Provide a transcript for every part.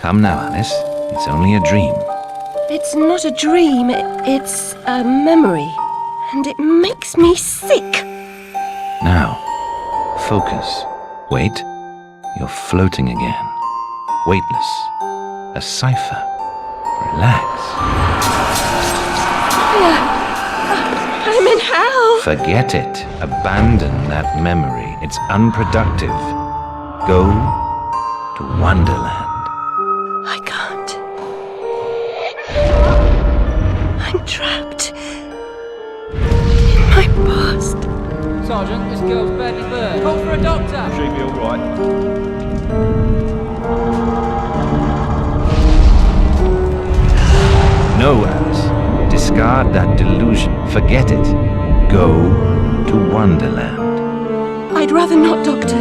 Come now, Alice. It's only a dream. It's not a dream, it's a memory. And it makes me sick. Now, focus. Wait. You're floating again. Weightless. A cipher. Relax. I'm in hell. Forget it. Abandon that memory. It's unproductive. Go to Wonderland. I can't. I'm trapped in my past. Sergeant, this girl's badly burned. Call for a doctor. She'll be all right. No, Alice. Discard that delusion. Forget it. Go to Wonderland. I'd rather not, Doctor.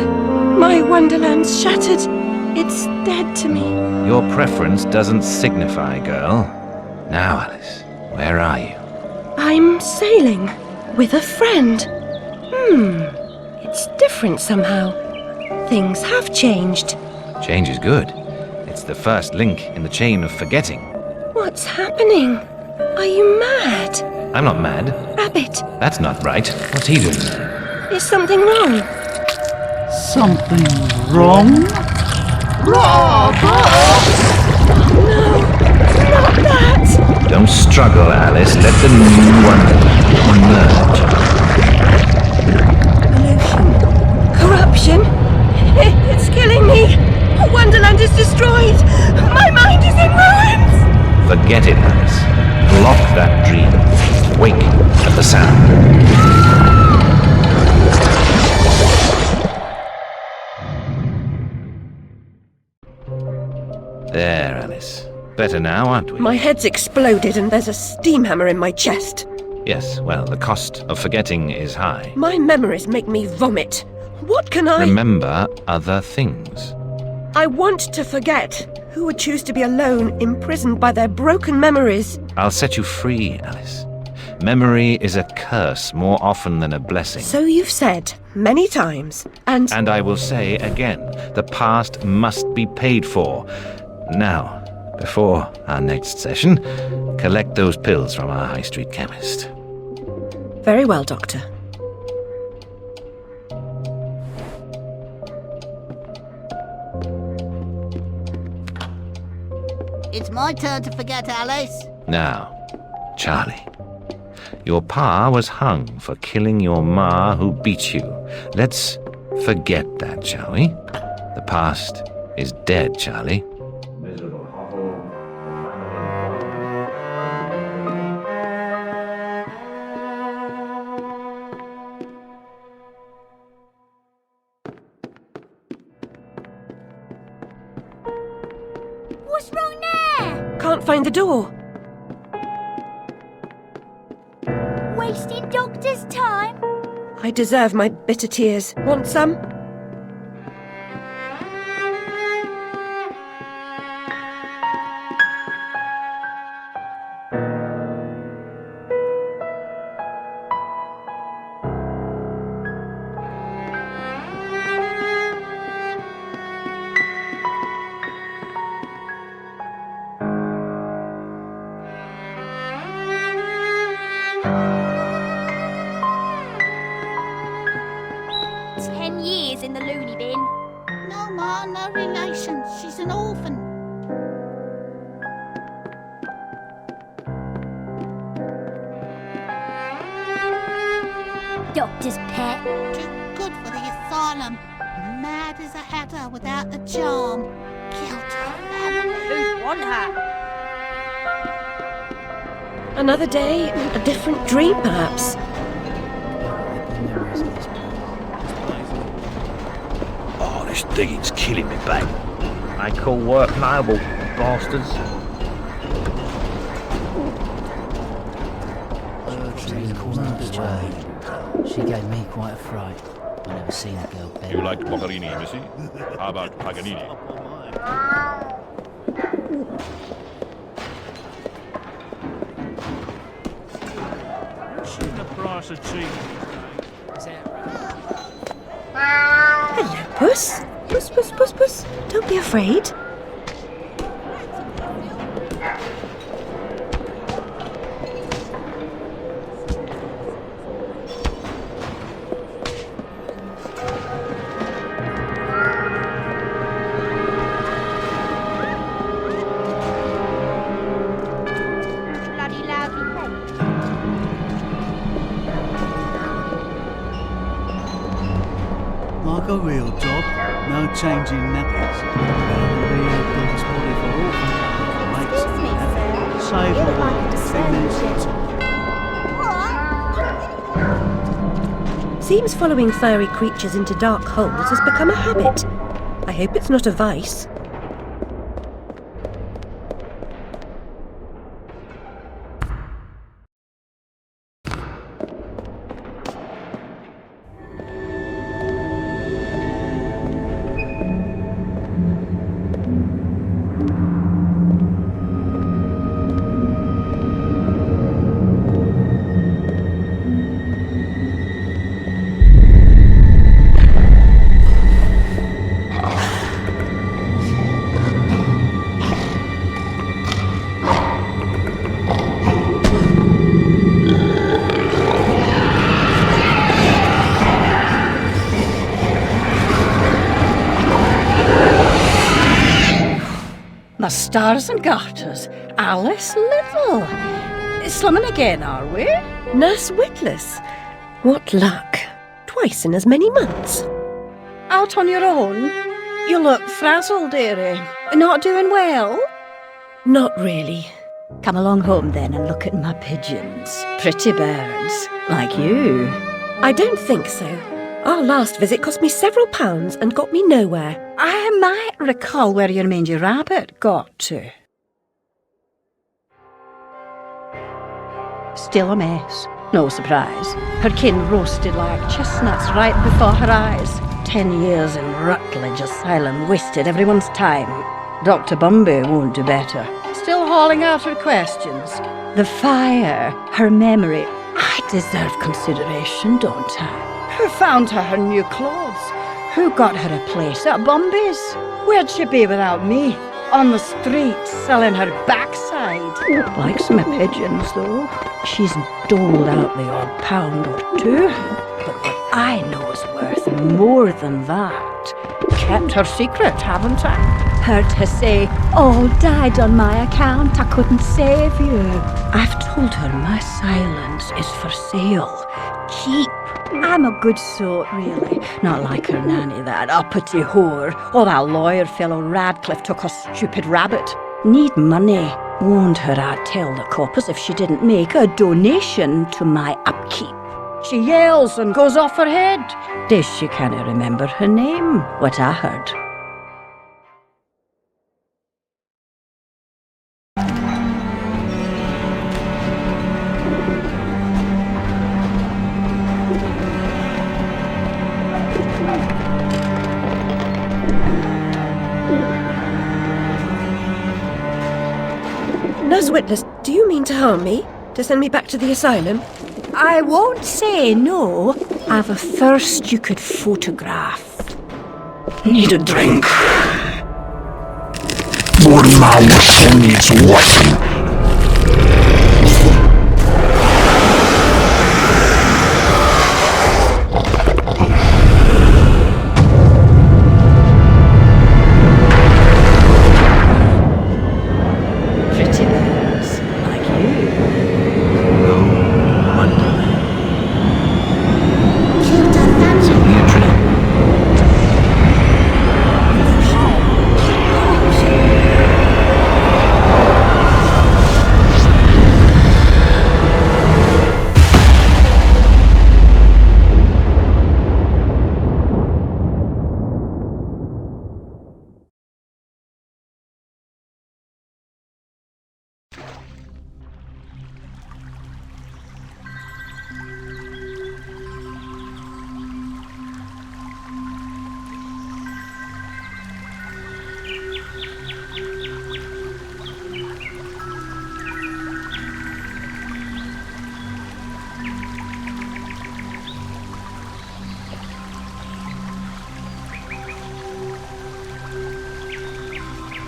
My Wonderland's shattered. It's dead to me. Your preference doesn't signify, girl. Now, Alice, where are you? I'm sailing with a friend. It's different somehow. Things have changed. Change is good. It's the first link in the chain of forgetting. What's happening? Are you mad? I'm not mad. Rabbit, That's not right. What's he doing? is something wrong? Something wrong? No, not that! Don't struggle, Alice. Let the new Wonderland emerge. Pollution. Corruption. It's killing me. Wonderland is destroyed. My mind is in ruins. Forget it, Alice. Block that dream. Wake at the sound. There, Alice. Better now, aren't we? My head's exploded and there's a steam hammer in my chest. Yes, well, the cost of forgetting is high. My memories make me vomit. What can I... Remember other things. I want to forget. Who would choose to be alone, imprisoned by their broken memories? I'll set you free, Alice. Memory is a curse more often than a blessing. So you've said many times, and And I will say again, the past must be paid for. Now, before our next session, collect those pills from our high street chemist. very well, Doctor. It's my turn to forget, Alice. Now, Charlie, your pa was hung for killing your ma who beat you. Let's forget that, shall we? The past is dead, Charlie. What's wrong there? Can't find the door. Wasting Doctor's time? I deserve my bitter tears. Want some? In the loony bin. No, Ma, no relation. She's an orphan. Doctor's pet. Too good for the asylum. Mad as a hatter without the charm. Killed her family. Who'd want her? Another day, a different dream, perhaps. This digging's killing me, babe. Ain't call work noble, bastards. She gave me quite a fright. I never seen a girl better. You like Boccherini, missy? How about Paganini? What's the price of cheese? Hello, Puss. Puss, puss, puss, puss. Don't be afraid. a real dog. No changing nappies. That'll be a dog's body for all. Makes Excuse me, sir. Save You look her like a 10 minutes decent of time. Seems following furry creatures into dark holes has become a habit. I hope it's not a vice. My stars and garters, Alice Little. Slumming again, are we? Nurse Witless. What luck. Twice in as many months. Out on your own? You look frazzled, dearie. Not doing well? Not really. Come along home then and look at my pigeons. Pretty birds, like you. I don't think so. Our last visit cost me several pounds and got me nowhere. I might recall where your mangy rabbit got to. Still a mess. No surprise. Her kin roasted like chestnuts right before her eyes. 10 years in Rutledge Asylum wasted everyone's time. Dr. Bumby won't do better. Still hauling out her questions. The fire, her memory. I deserve consideration, don't I? Who found her new clothes? Who got her a place at Bumby's? Where'd she be without me? On the streets, selling her backside. Likes my pigeons, though. She's doled out the odd pound or two. But what I know is worth more than that. Kept her secret, haven't I? Heard her say, all died on my account, I couldn't save you. I've told her my silence is for sale. Keep. I'm a good sort, really. Not like her nanny, that uppity whore. Or that lawyer fellow Radcliffe took a stupid rabbit. Need money. Warned her I'd tell the coppers if she didn't make a donation to my upkeep. She yells and goes off her head. Days she can't remember her name, what I heard. Nurse Witless, do you mean to harm me? To send me back to the asylum? I won't say no. I've a thirst you could photograph. Need a drink. More mouth needs washing.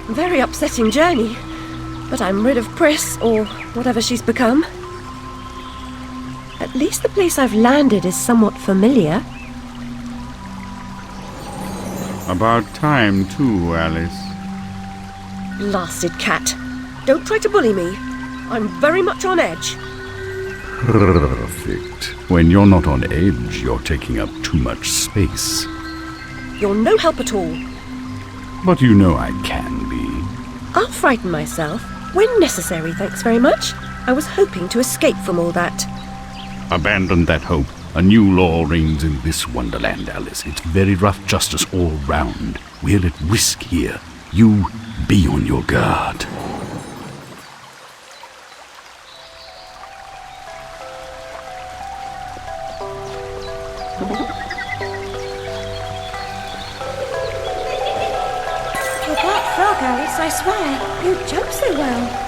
Very upsetting journey. But I'm rid of Pris, or whatever she's become. At least the place I've landed is somewhat familiar. About time, too, Alice. Blasted cat. Don't try to bully me. I'm very much on edge. Perfect. When you're not on edge, you're taking up too much space. You're no help at all. But you know I can be. I'll frighten myself when necessary, thanks very much. I was hoping to escape from all that. Abandon that hope. A new law reigns in this wonderland, Alice. It's very rough justice all round. We're at risk here. You be on your guard. You're that frog, Alice, I swear. You jump so well.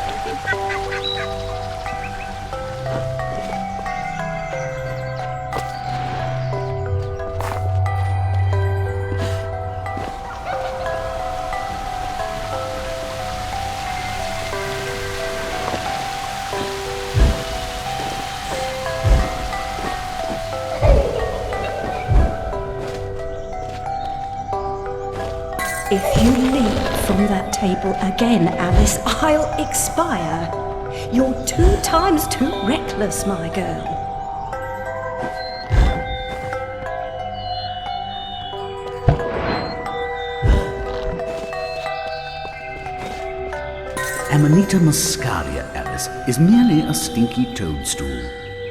If you leap from that table again, Alice, I'll expire. You're 2 times too reckless, my girl. Amanita muscaria, Alice, is merely a stinky toadstool.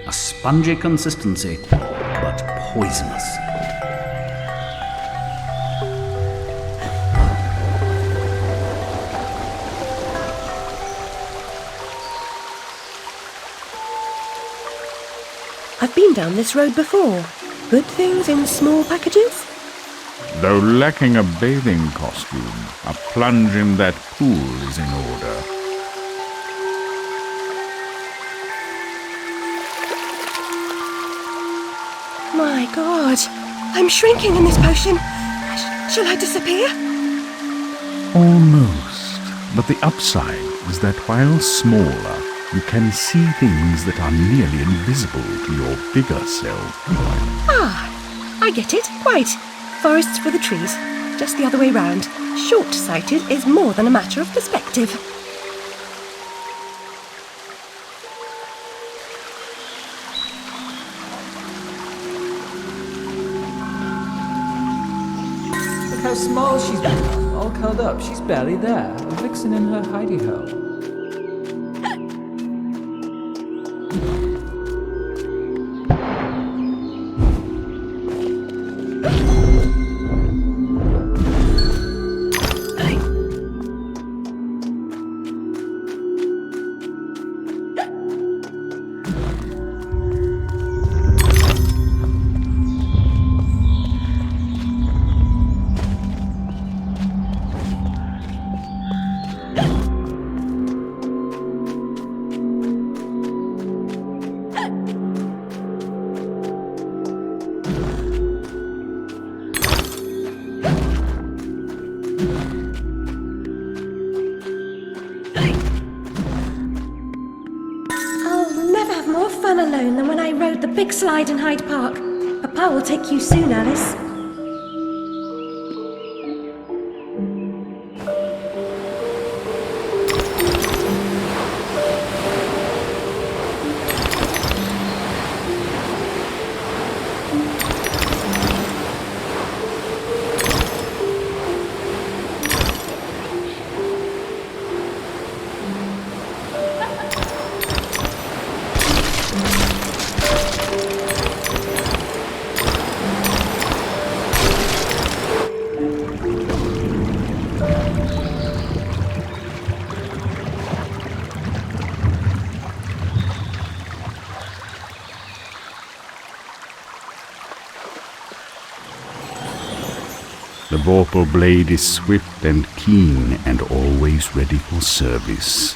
A spongy consistency, but poisonous. I've been down this road before. Good things in small packages? Though lacking a bathing costume, a plunge in that pool is in order. My God, I'm shrinking in this potion. Shall I disappear? Almost. But the upside is that while smaller, you can see things that are nearly invisible to your bigger self. Ah, I get it. Quite. Forests for the trees. Just the other way round. Short-sighted is more than a matter of perspective. Look how small she's become, all curled up. She's barely there. A vixen in her hidey-hole. Alone than when I rode the big slide in Hyde Park. Papa will take you soon, Alice. The vorpal blade is swift and keen and always ready for service.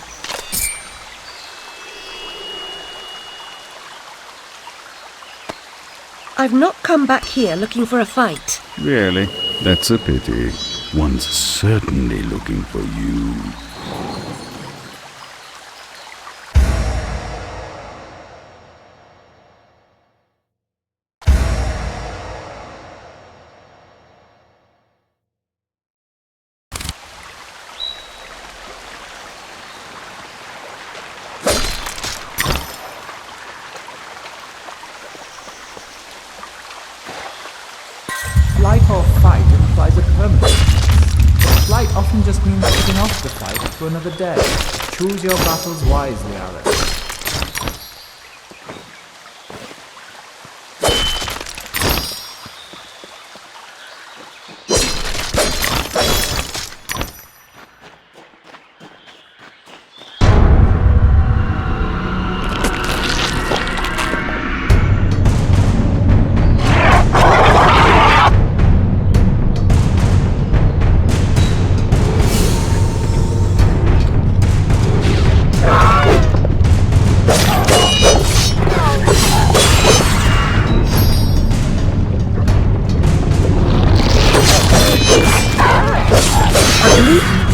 I've not come back here looking for a fight. Really? That's a pity. One's certainly looking for you. Flight or fight implies often just means putting off the fight to another day. Choose your battles wisely, Alice.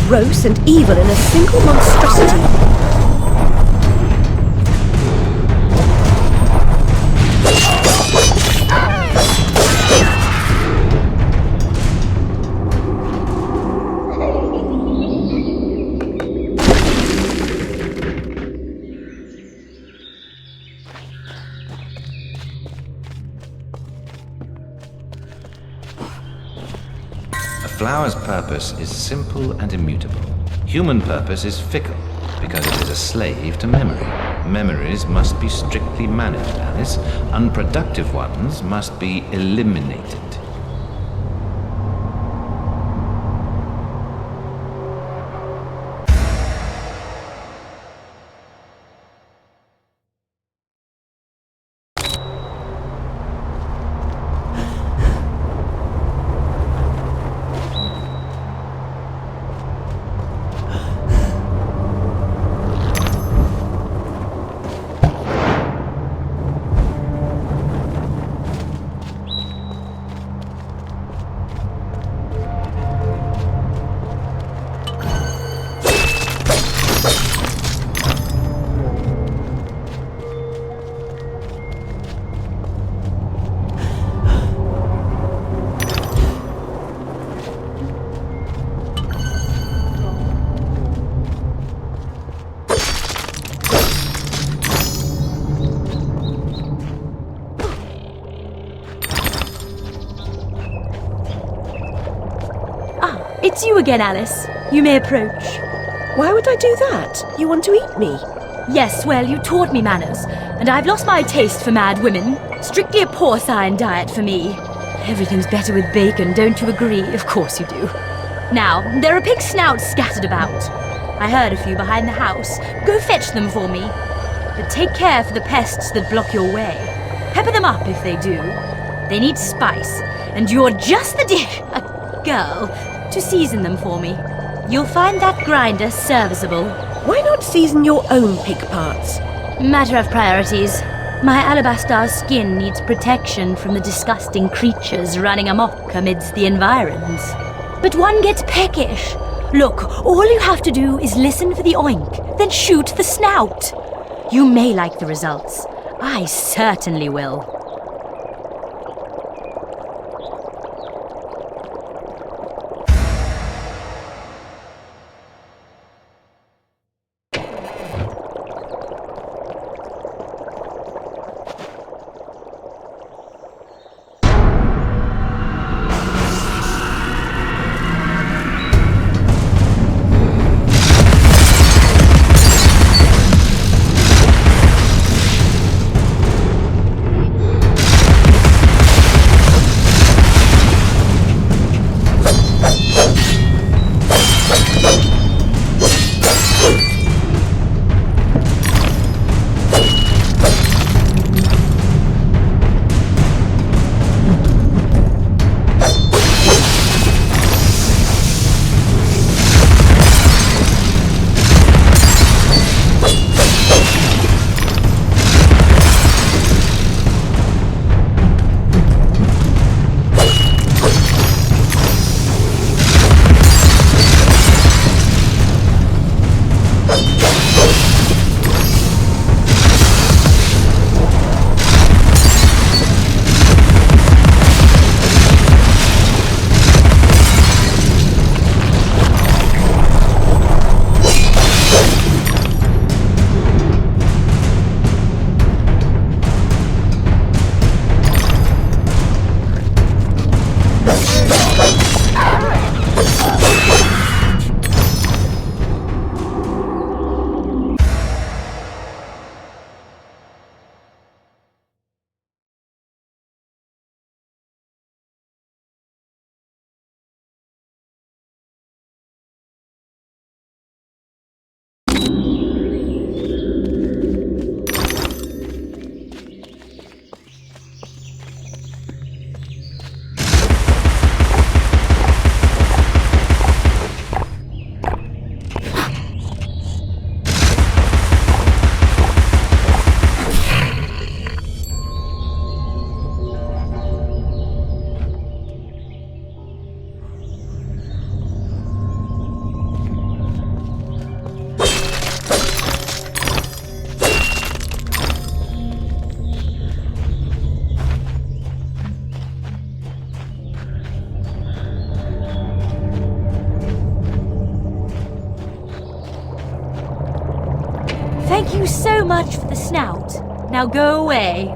Gross and evil in a single monstrosity. A flower's purpose is simple and immutable. Human purpose is fickle, because it is a slave to memory. Memories must be strictly managed, Alice. Unproductive ones must be eliminated. It's you again, Alice. You may approach. Why would I do that? You want to eat me? Yes, well, you taught me manners, and I've lost my taste for mad women. Strictly a porcine diet for me. Everything's better with bacon, don't you agree? Of course you do. Now, there are pig snouts scattered about. I heard a few behind the house. Go fetch them for me. But take care for the pests that block your way. Pepper them up if they do. They need spice, and you're just the girl to season them for me. You'll find that grinder serviceable. Why not season your own pig parts? Matter of priorities. My alabaster skin needs protection from the disgusting creatures running amok amidst the environs. But one gets peckish. Look, all you have to do is listen for the oink, then shoot the snout. You may like the results. I certainly will. Thank you so much for the snout. Now go away.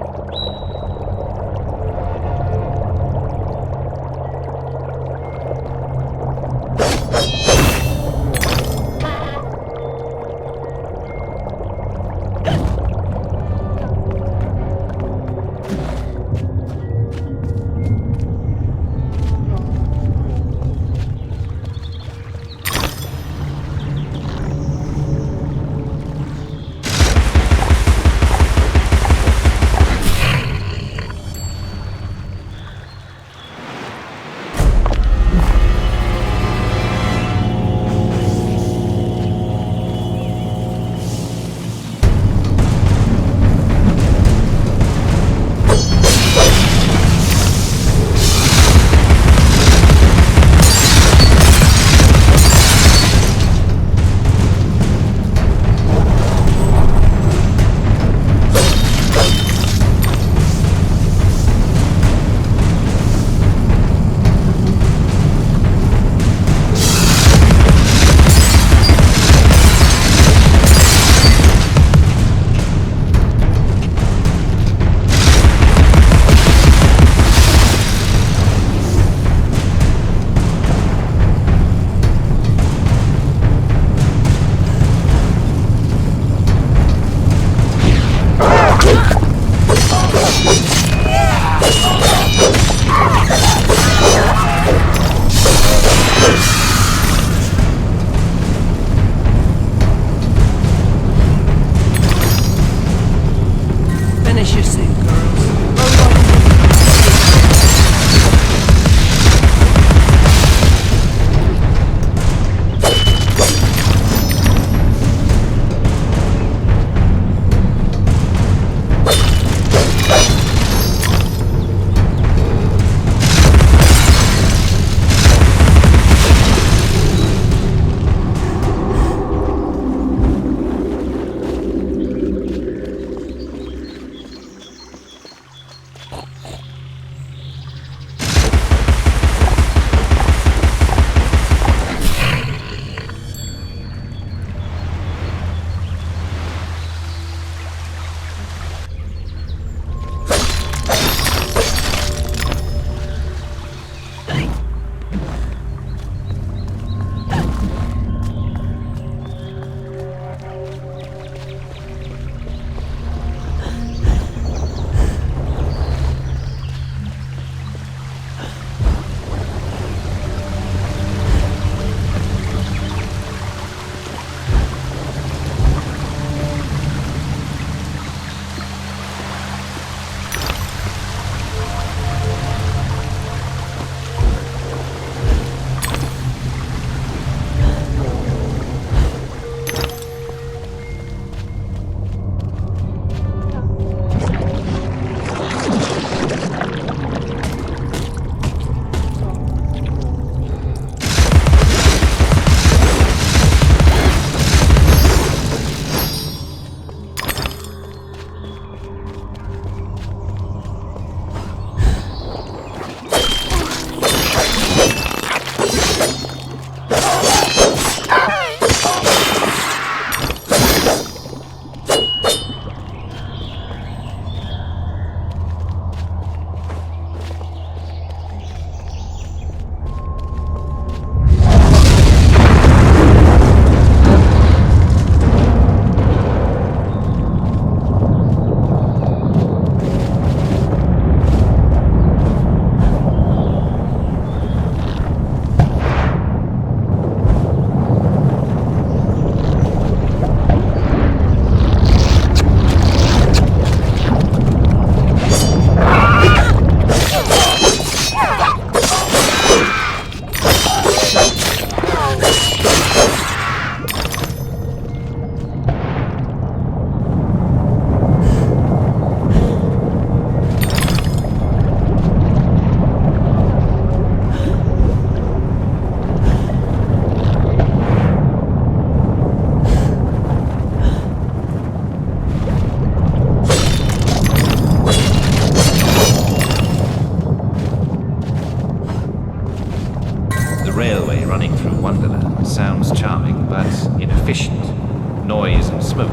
Wonderland sounds charming, but inefficient. Noise and smoke.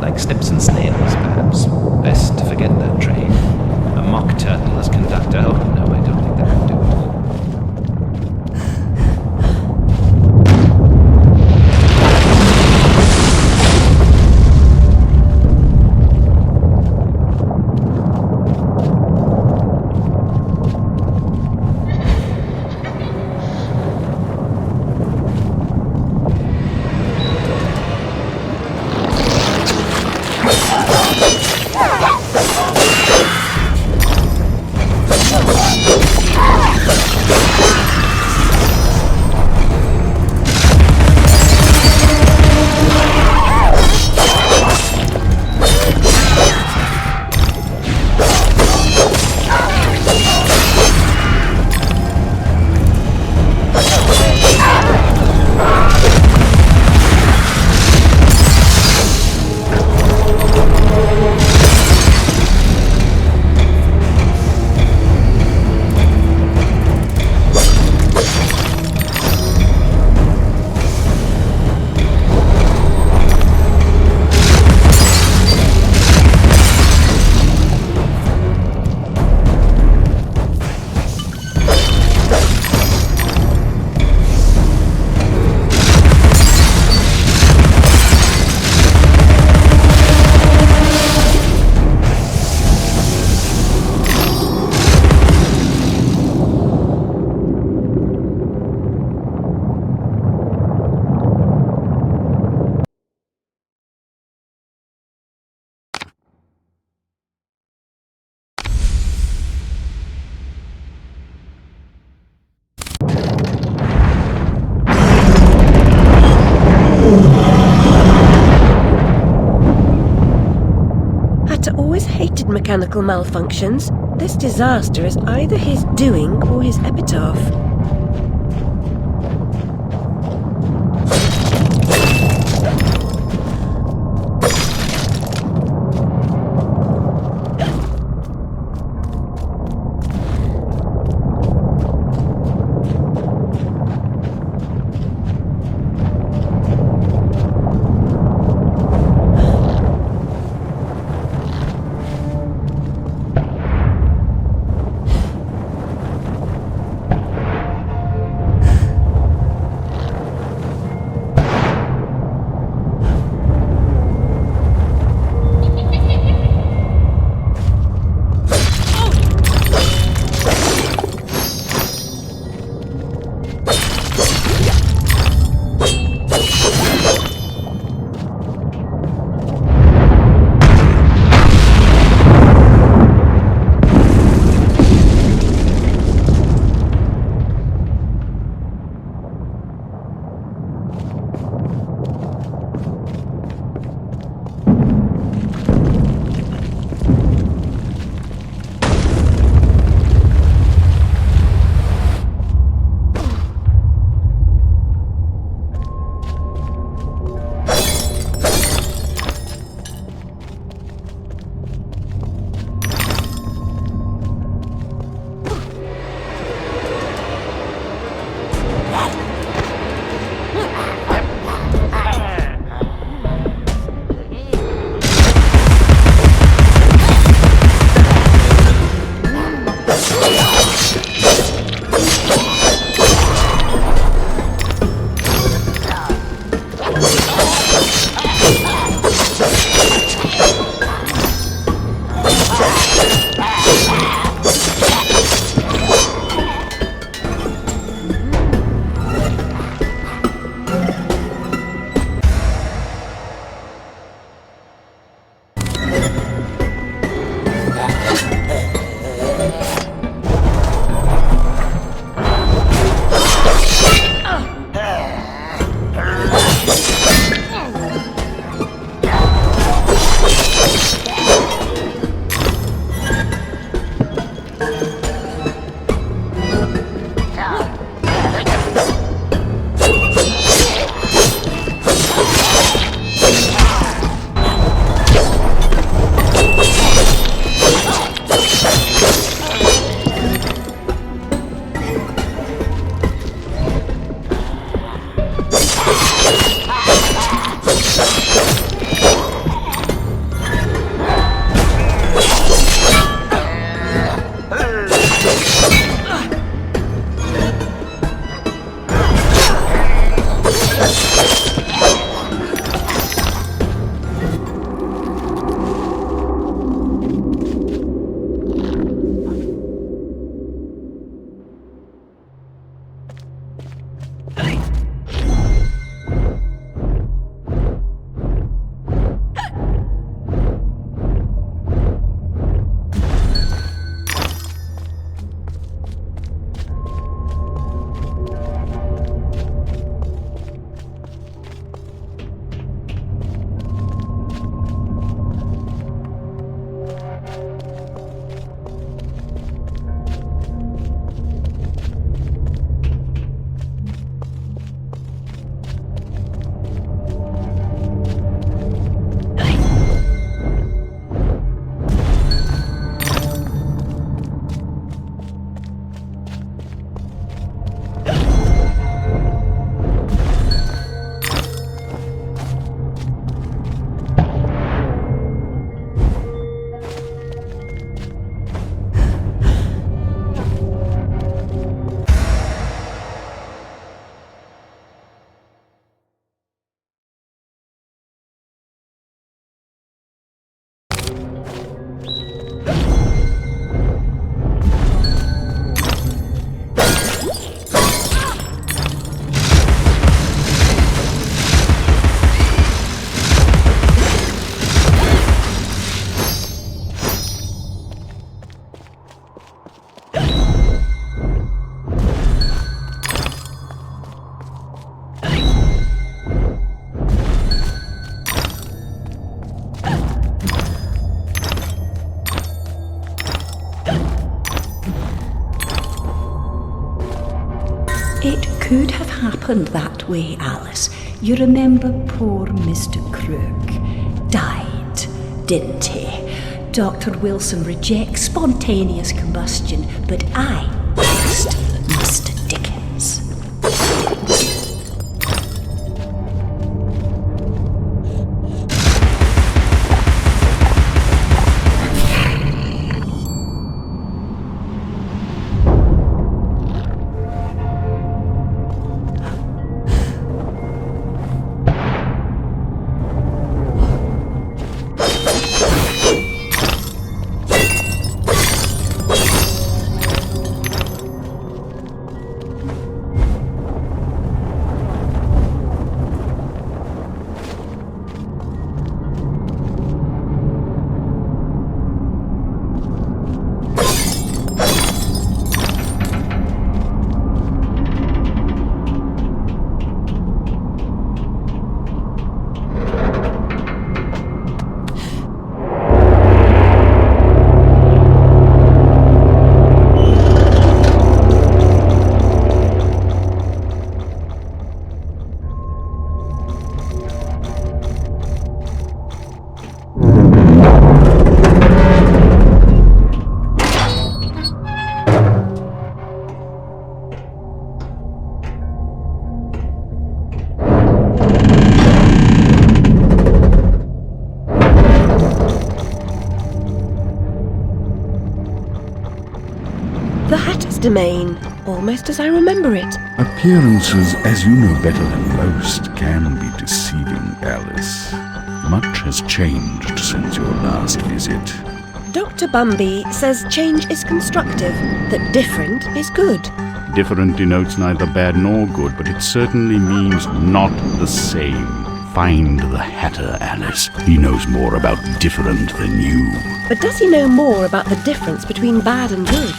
Like snips and snails, perhaps. Best to forget that train. A mock turtle as conductor? Oh, no, I don't think that would do it. Mechanical malfunctions, this disaster is either his doing or his epitaph. It could have happened that way, Alice. You remember poor Mr. Crook died, didn't he? Dr. Wilson rejects spontaneous combustion, but I trust Mr. Dickens. Domain, almost as I remember it. Appearances, as you know better than most, can be deceiving, Alice. Much has changed since your last visit. Dr. Bumby says change is constructive, that different is good. Different denotes neither bad nor good, but it certainly means not the same. Find the Hatter, Alice. He knows more about different than you. But does he know more about the difference between bad and good?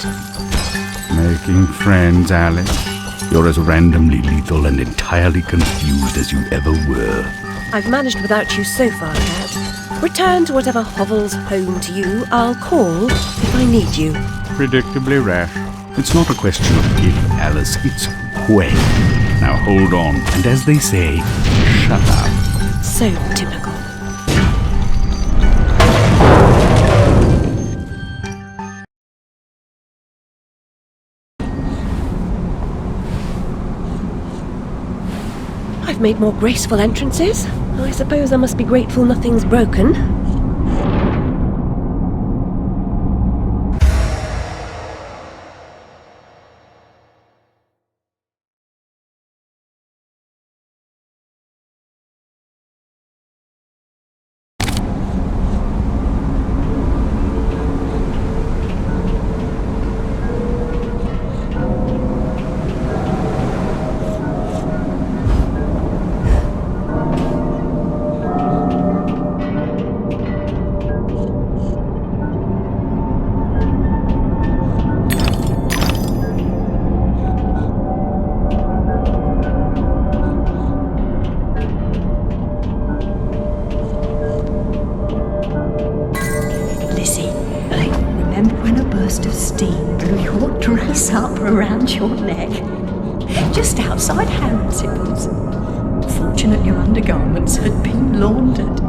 Making friends, Alice. You're as randomly lethal and entirely confused as you ever were. I've managed without you so far, Cat. Return to whatever hovels home to you. I'll call if I need you. Predictably rash. It's not a question of if, Alice, it's when. Now hold on, and as they say, shut up. So typical. I've made more graceful entrances. I suppose I must be grateful nothing's broken. Around your neck, just outside Harrods it was. Fortunate your undergarments had been laundered.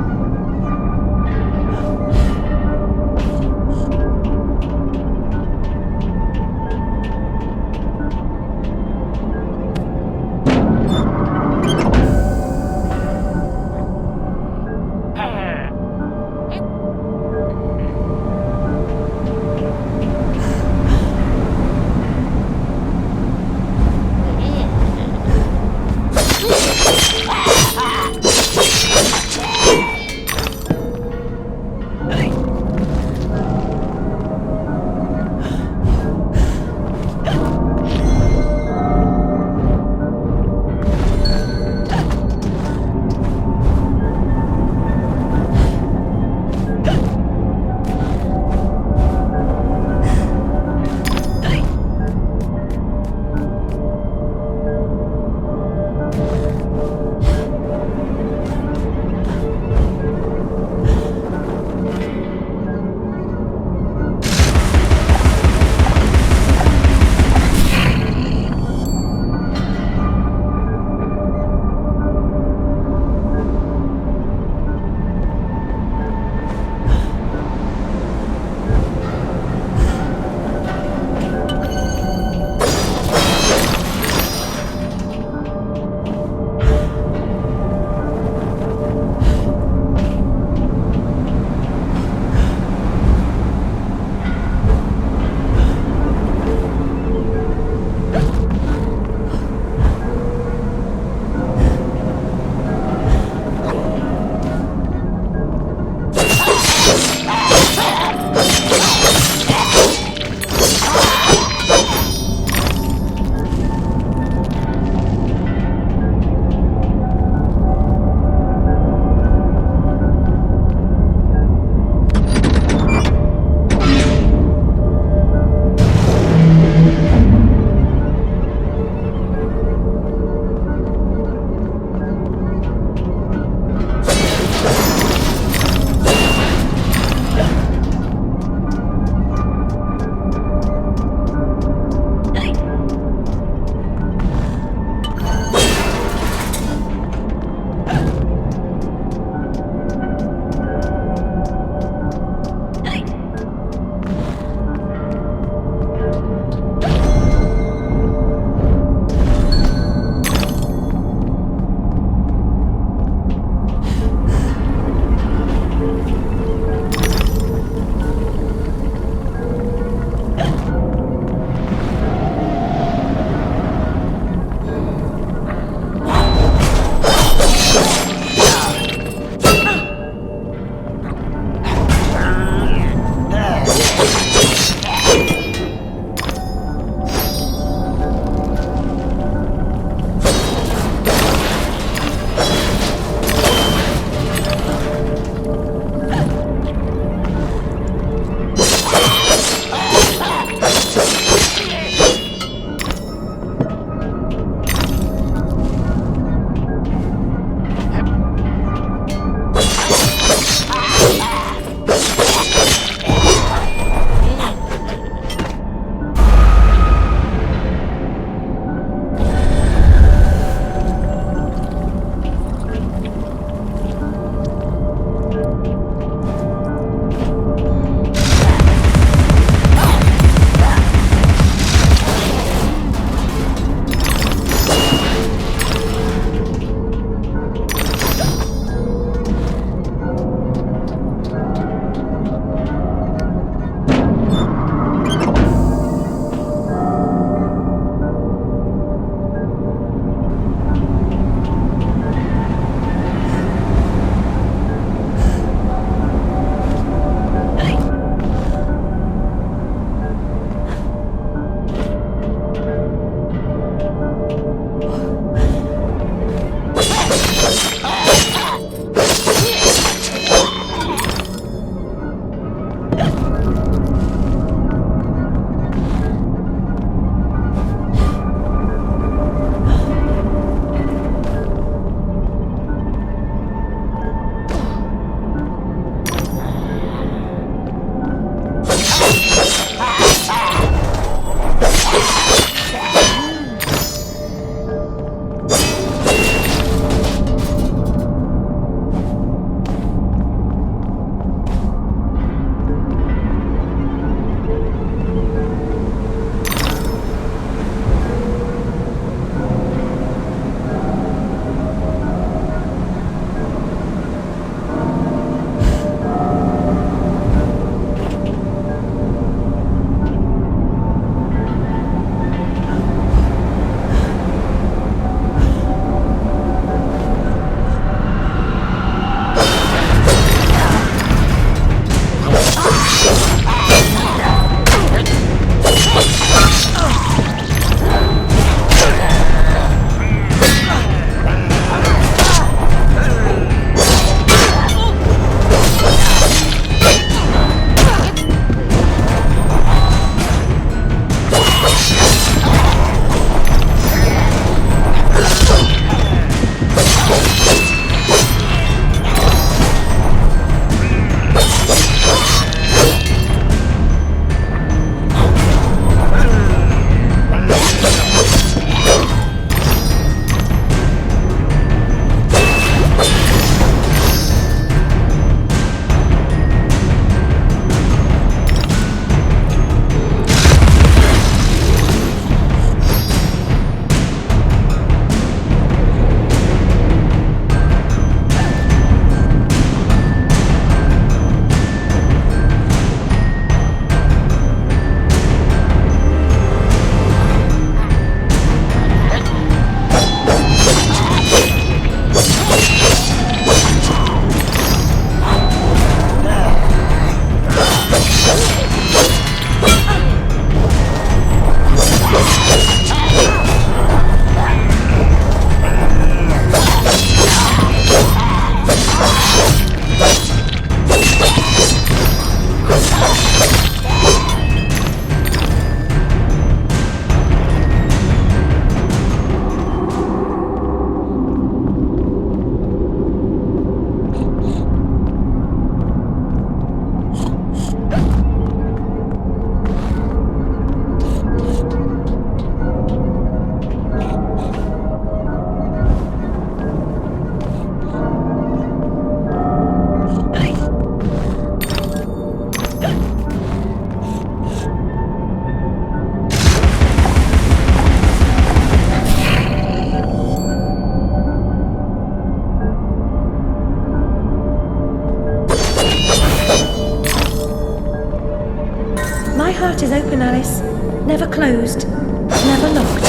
heart is open, Alice. Never closed. Never locked.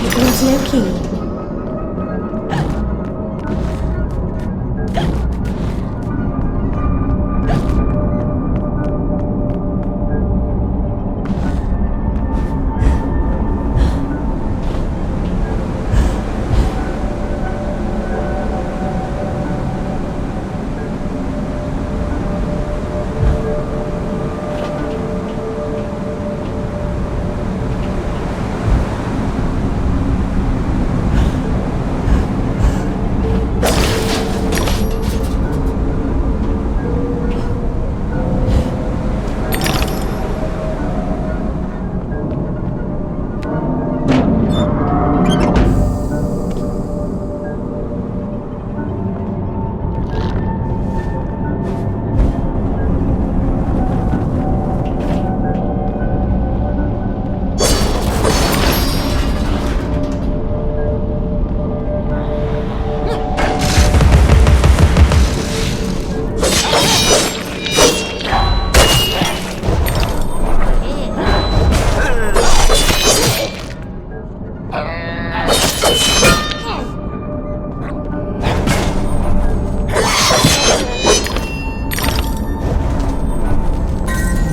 It needs no key.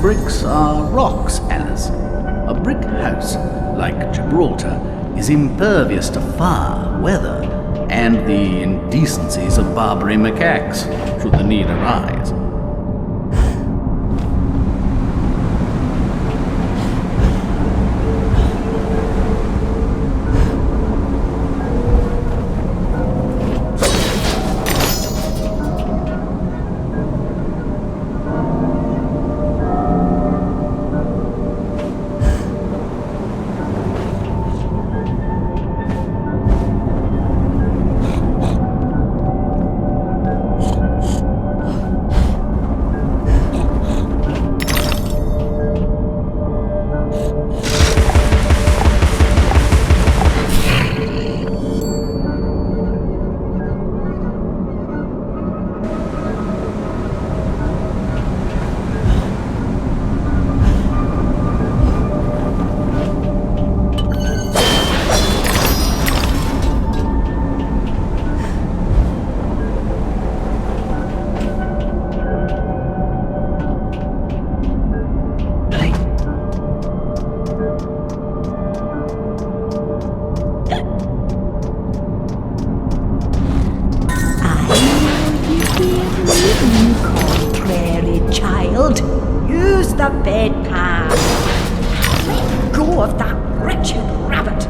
Bricks are rocks, Alice. A brick house, like Gibraltar, is impervious to fire, weather, and the indecencies of Barbary macaques, should the need arise. Contrary child, use the bedpan. Let go of that wretched rabbit.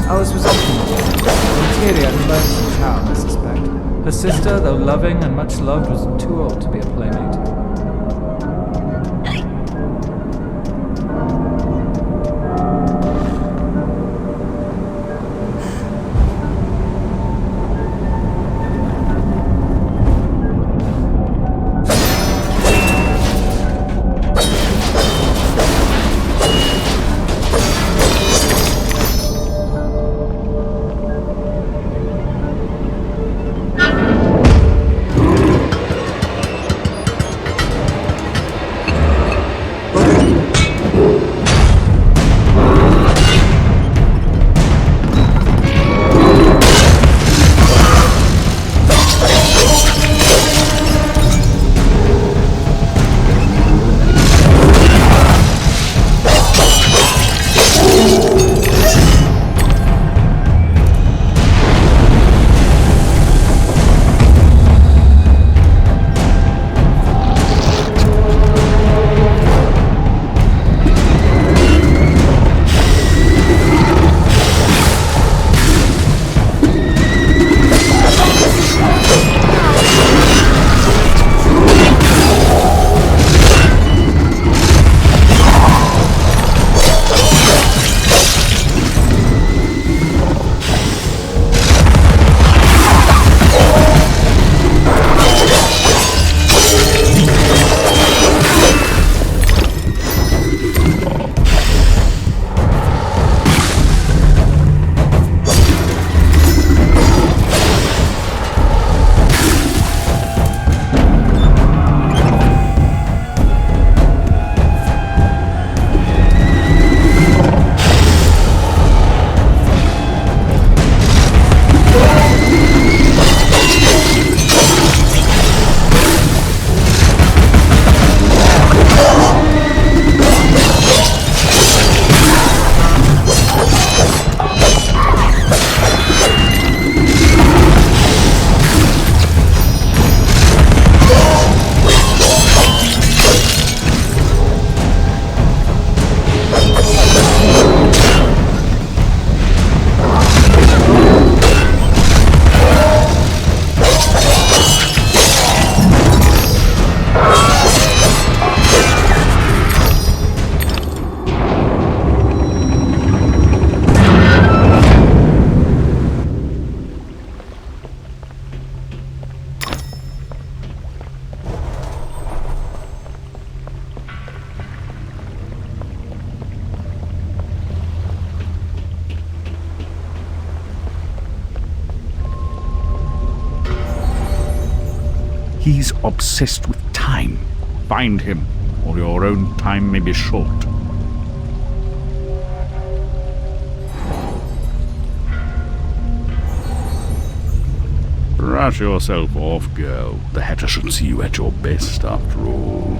Alice was optimistic. Queria had learned some charm, I suspect. Her sister, though loving and much loved, was too old to be a playmate. He's obsessed with time. Find him, or your own time may be short. Brush yourself off, girl. The Hatter should see you at your best, after all.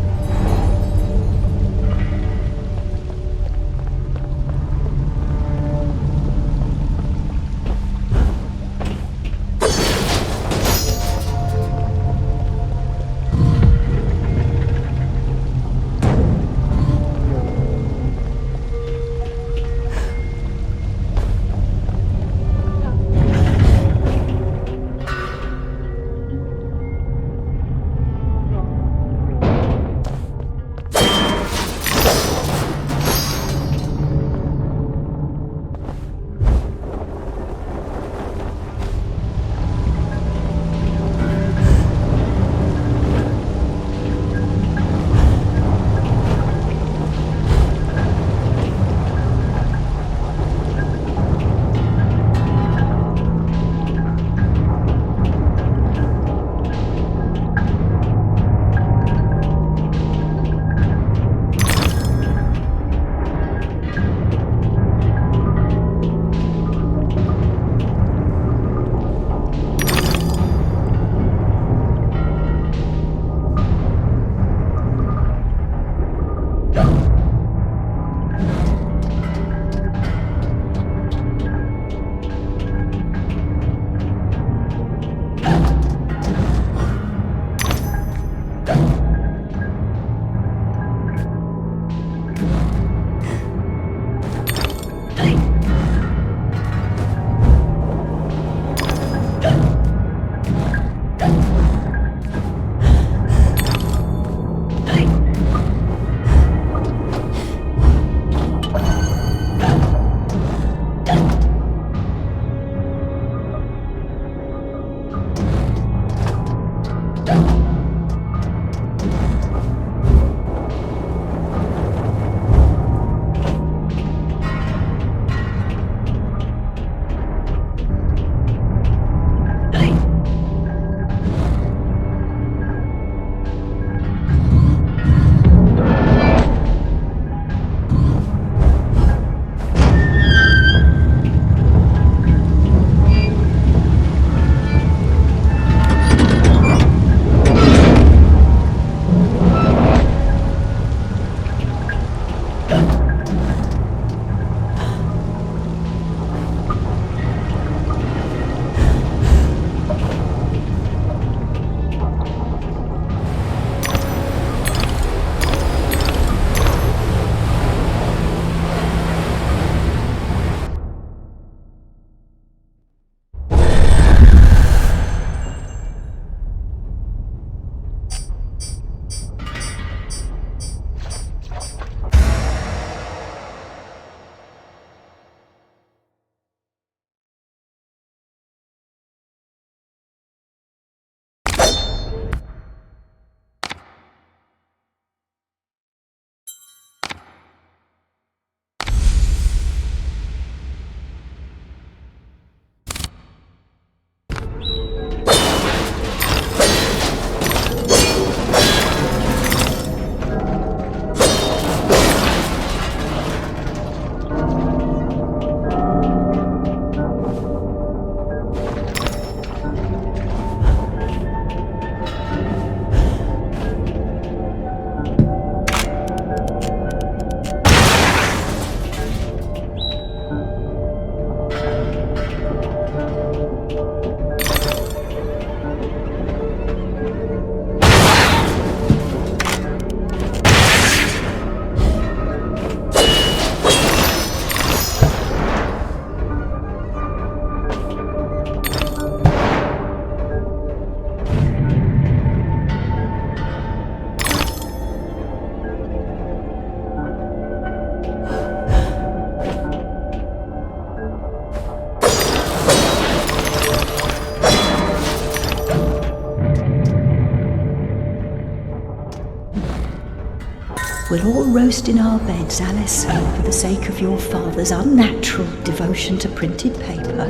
We'll all roast in our beds, Alice, for the sake of your father's unnatural devotion to printed paper.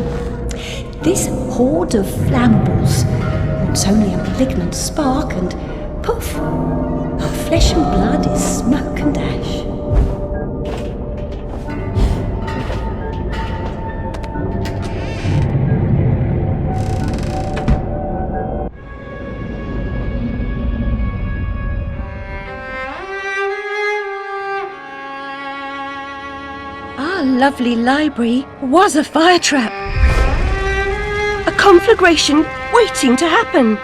This horde of flambles will It's only a malignant spark, and poof, our flesh and blood is smoke and ash. Our lovely library was a fire trap. A conflagration waiting to happen.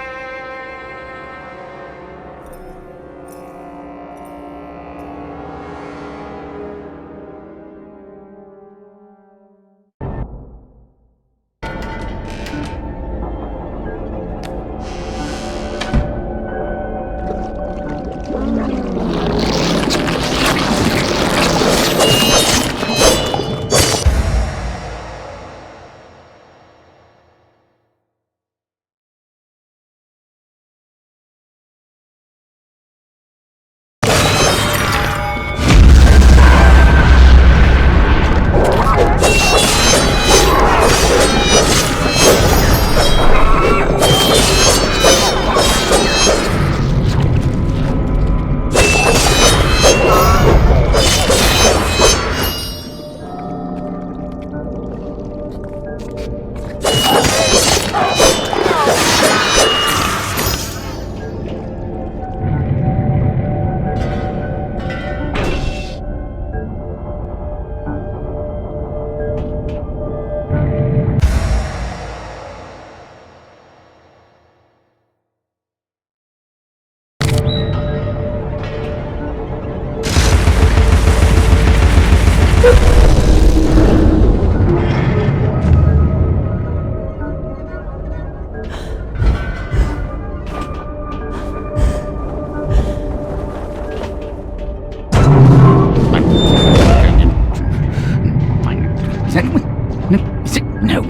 No.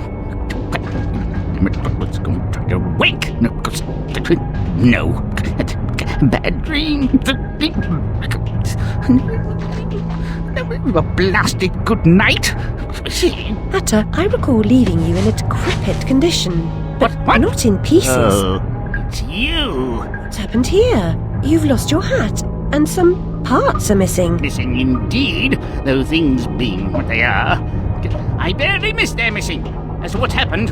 Let's go try to wake. No. Bad dream. A blasted good night. Hatter, I recall leaving you in a decrepit condition, but What? not in pieces. Oh, it's you. What's happened here? You've lost your hat, and some parts are missing. Missing indeed, though things being what they are. I barely missed their missing. As to what's happened,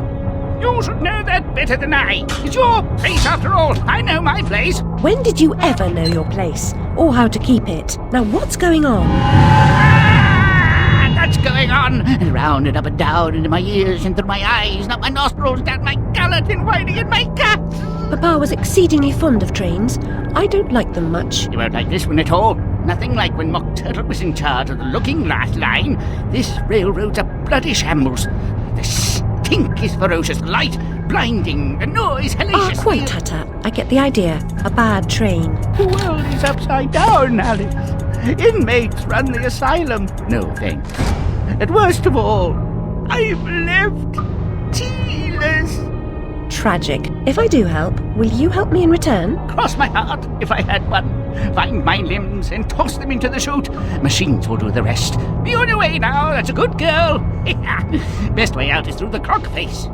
you should know that better than I. It's your place after all. I know my place. When did you ever know your place, or how to keep it? Now what's going on? That's going on. And round and up and down, into my ears, and through my eyes, and up my nostrils, down my gullet, and winding in my guts. Papa was exceedingly fond of trains. I don't like them much. You won't like this one at all. Nothing like when Mock Turtle was in charge of the looking glass line. This railroad's a bloody shambles. The stink is ferocious, light blinding, the noise hellacious. Quite, Hatter. I get the idea. A bad train. The world is upside down, Alice. Inmates run the asylum. No thanks. And worst of all, I'm left tealess. Tragic. If I do help, will you help me in return? Cross my heart, if I had one. Find my limbs and toss them into the chute. Machines will do the rest. Be on your way now, that's a good girl. Best way out is through the croc face.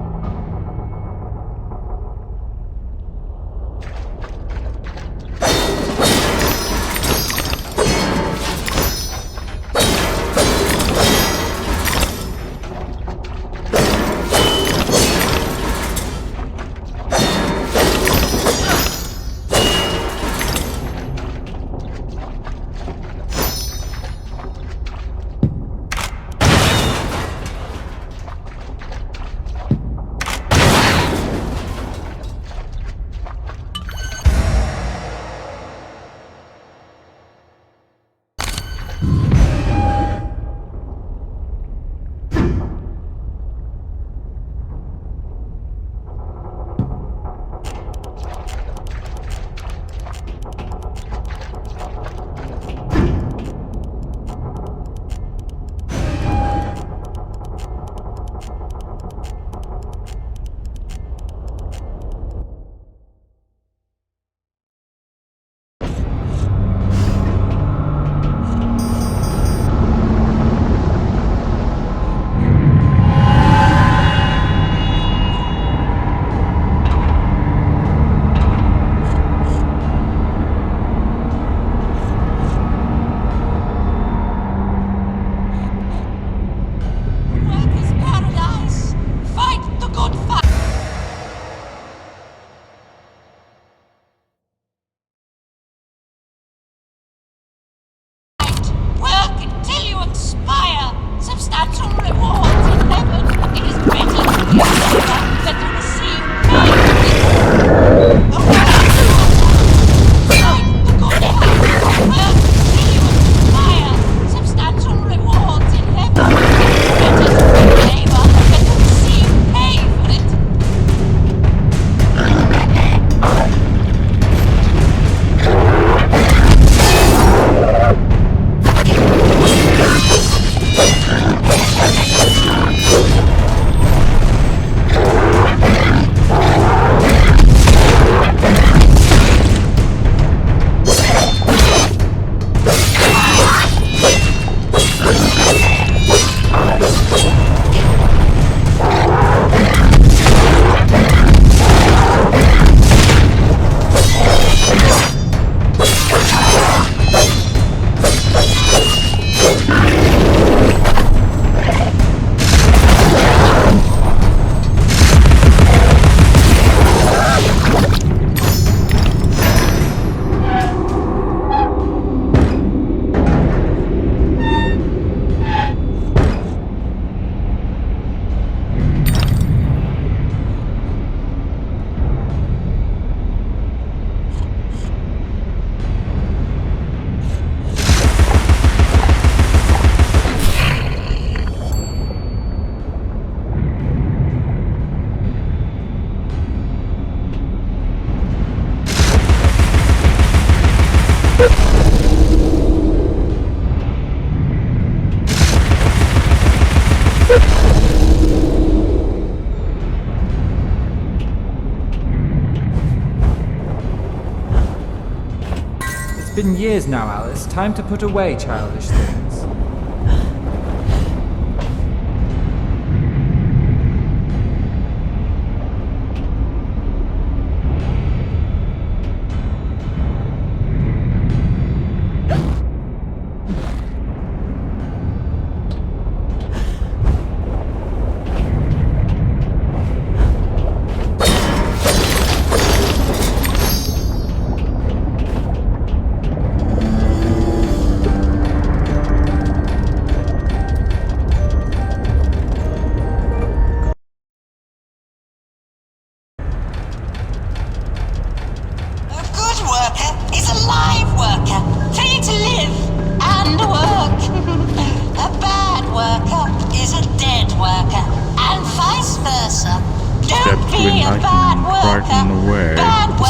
been years now, Alice. Time to put away childish things.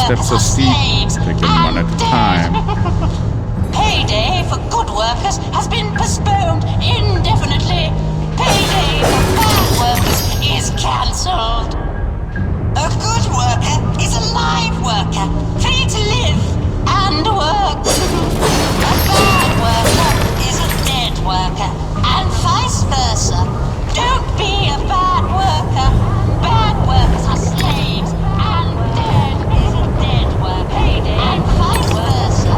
Steps are steep, take them one at a time. Payday for good workers has been postponed indefinitely. Payday for bad workers is cancelled. A good worker is a live worker, free to live and work. A bad worker is a dead worker, and vice versa. Don't be a bad worker. Bad workers are slaves, and dead is a dead worker. Payday and vice versa.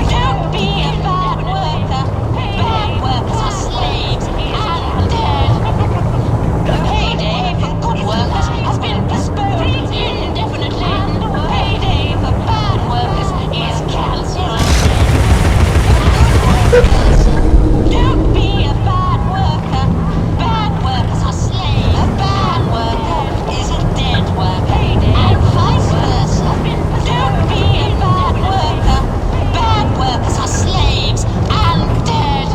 Don't be a bad worker. Bad workers are slaves, and dead. Payday for good workers has been postponed indefinitely. Payday for bad workers is cancelled. Don't be a bad worker. Bad workers are slaves. A bad worker is a dead worker. And vice versa. Don't be a bad worker. Bad workers are slaves and dead.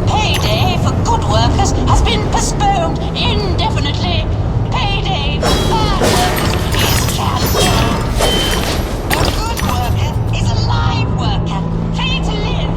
Payday for good workers has been postponed indefinitely. Payday for bad workers is cancelled. A good worker is a live worker, free to live.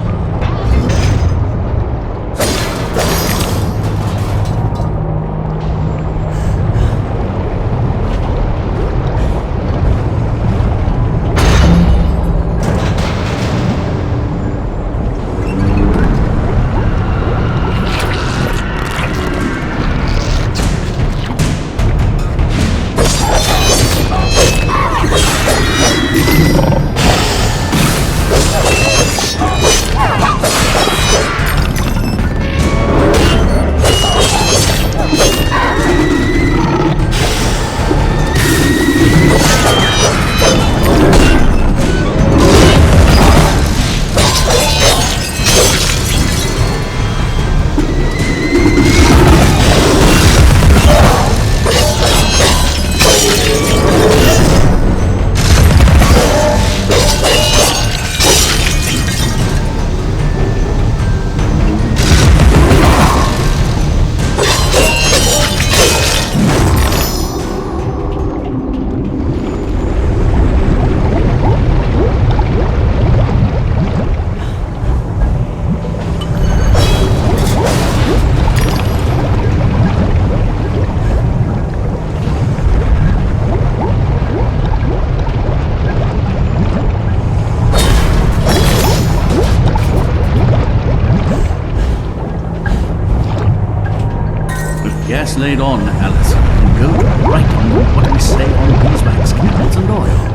Gas laid on, Alice, and go right on what we say on beeswax, candles and oil.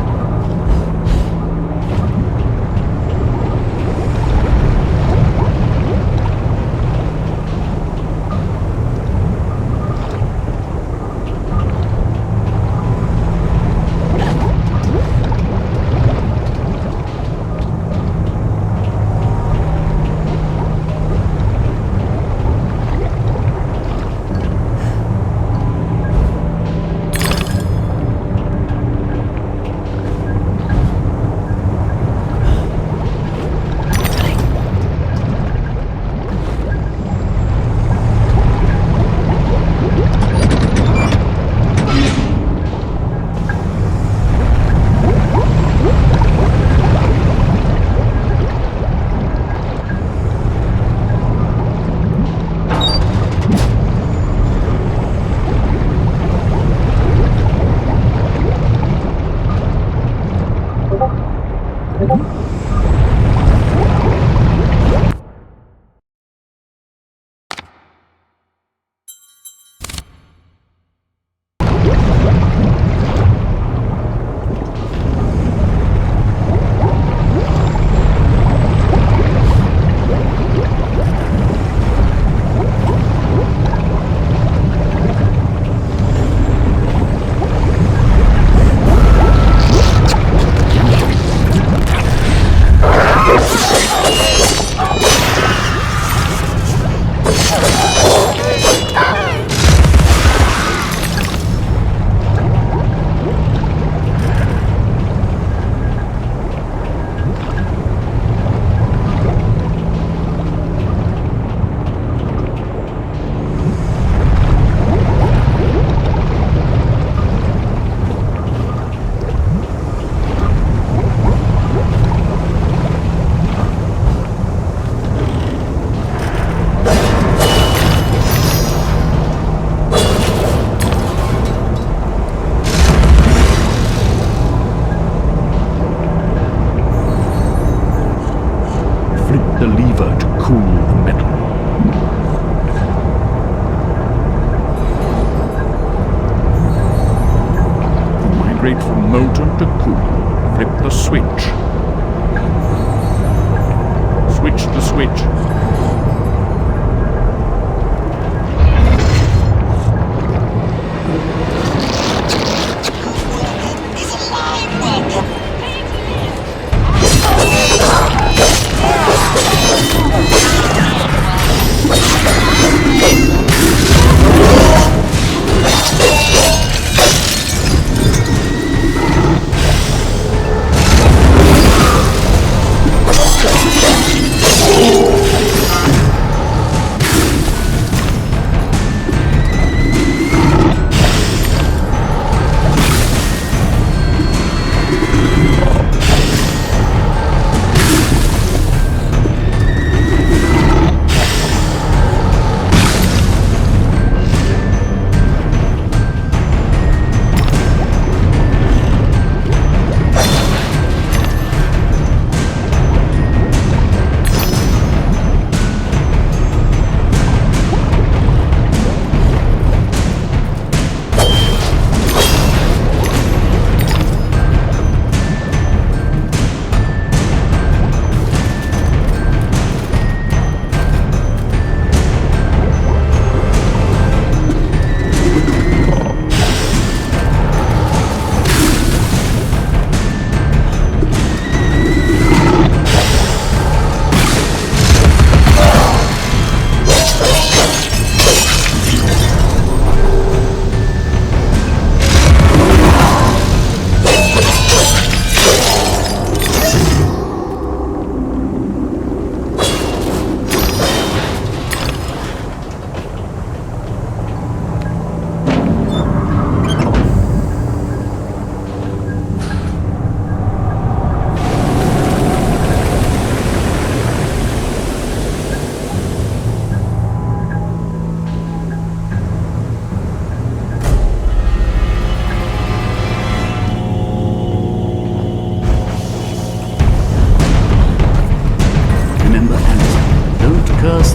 the lever to cool the metal. To migrate from molten to cool, flip the switch. Switch the switch.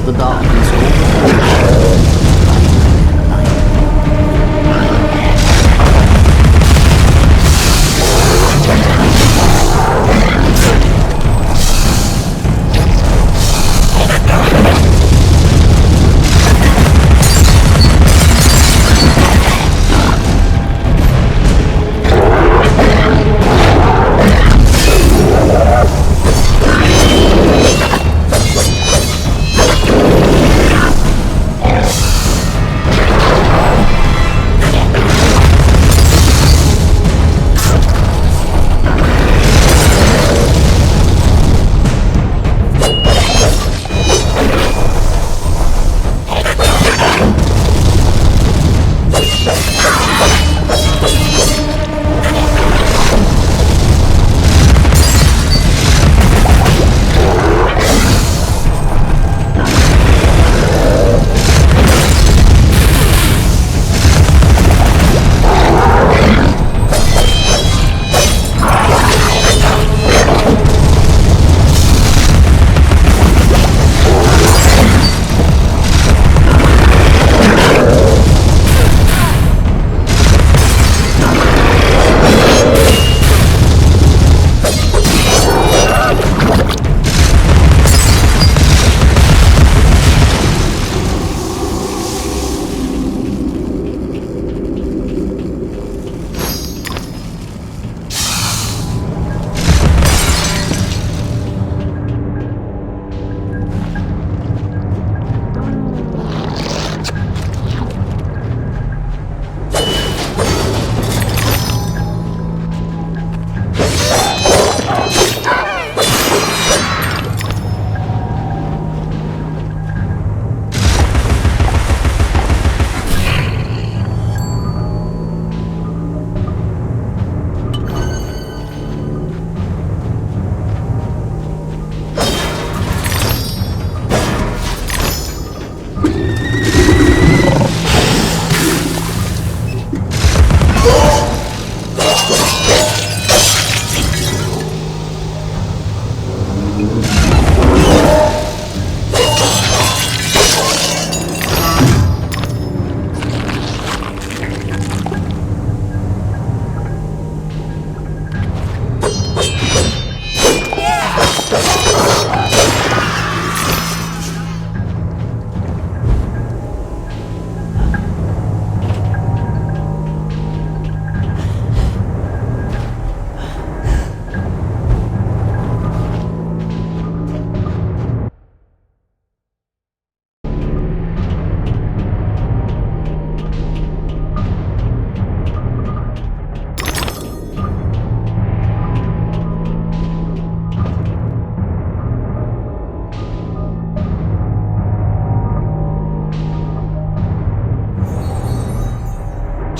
The darkness over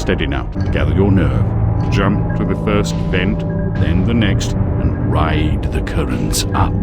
Steady now. Gather your nerve. Jump to the first vent, then the next, and ride the currents up.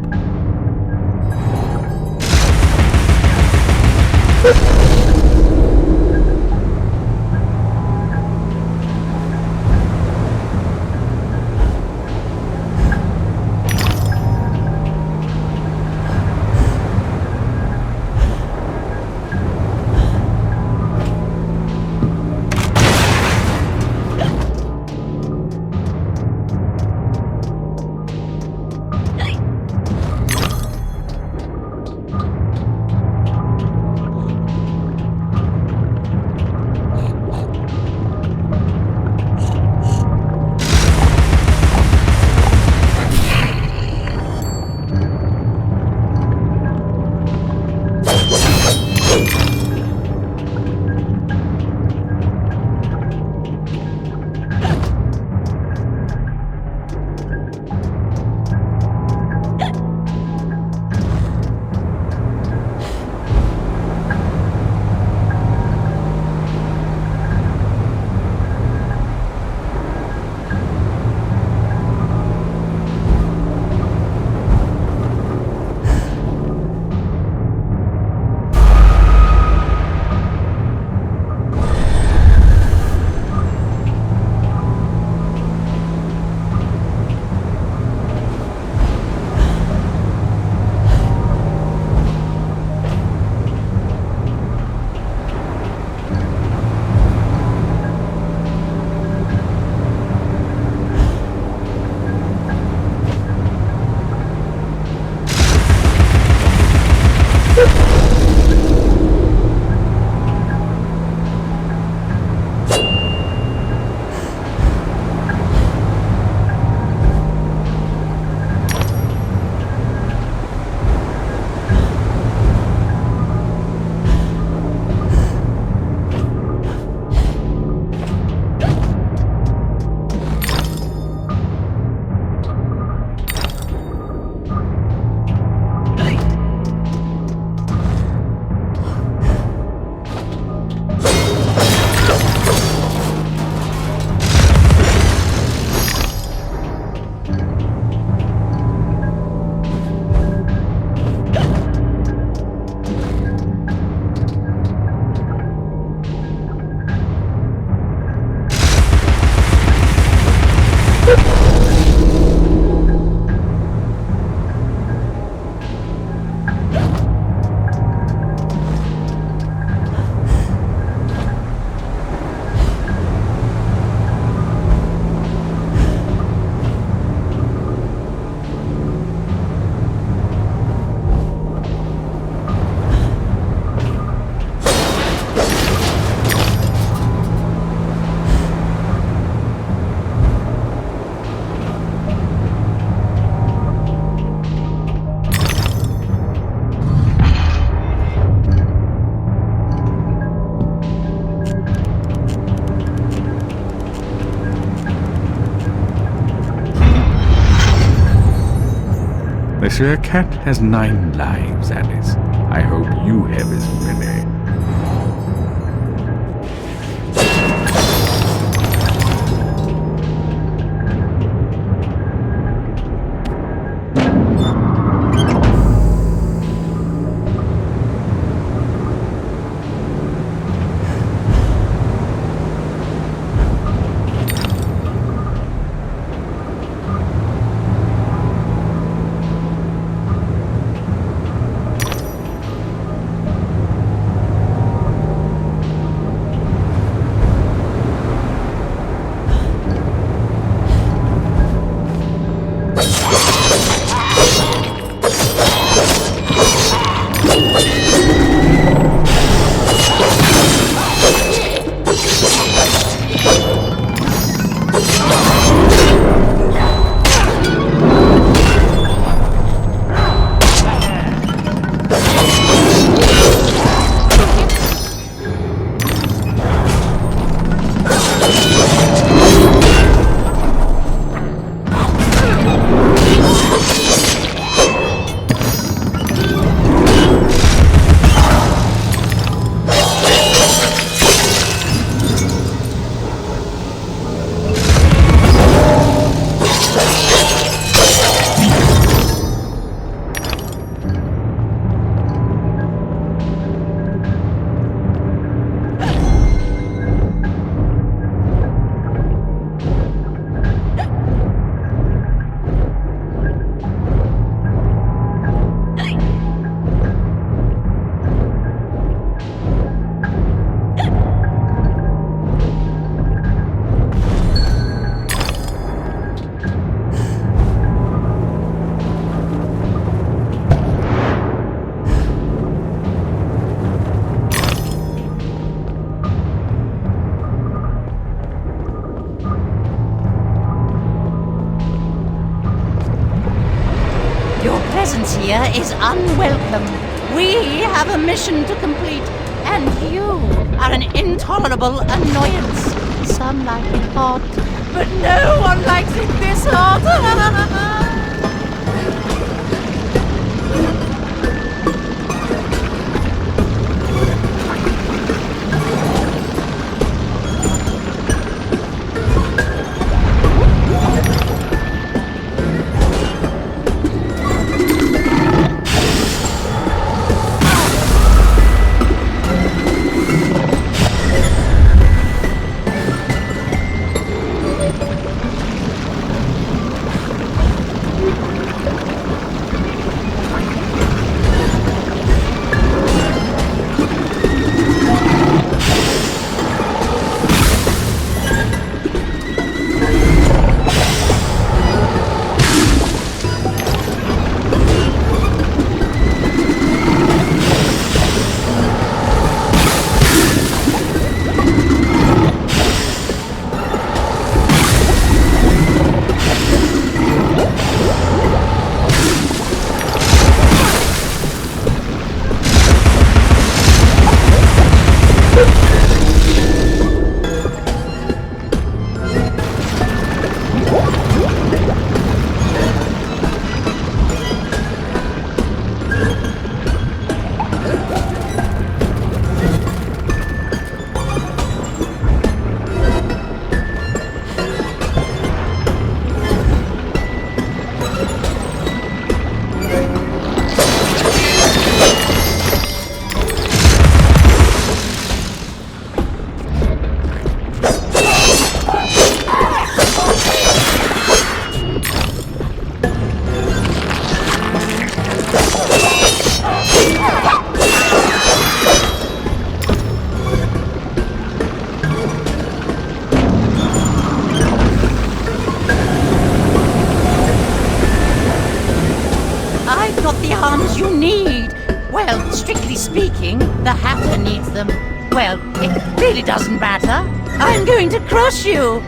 Monsieur Cat has 9 lives, Alice. I hope you have as many. Your presence here is unwelcome. We have a mission to complete, and you are an intolerable annoyance. Some like it hot, but no one likes it this hot. Well, strictly speaking, the Hatter needs them. Well, it really doesn't matter. I'm going to crush you!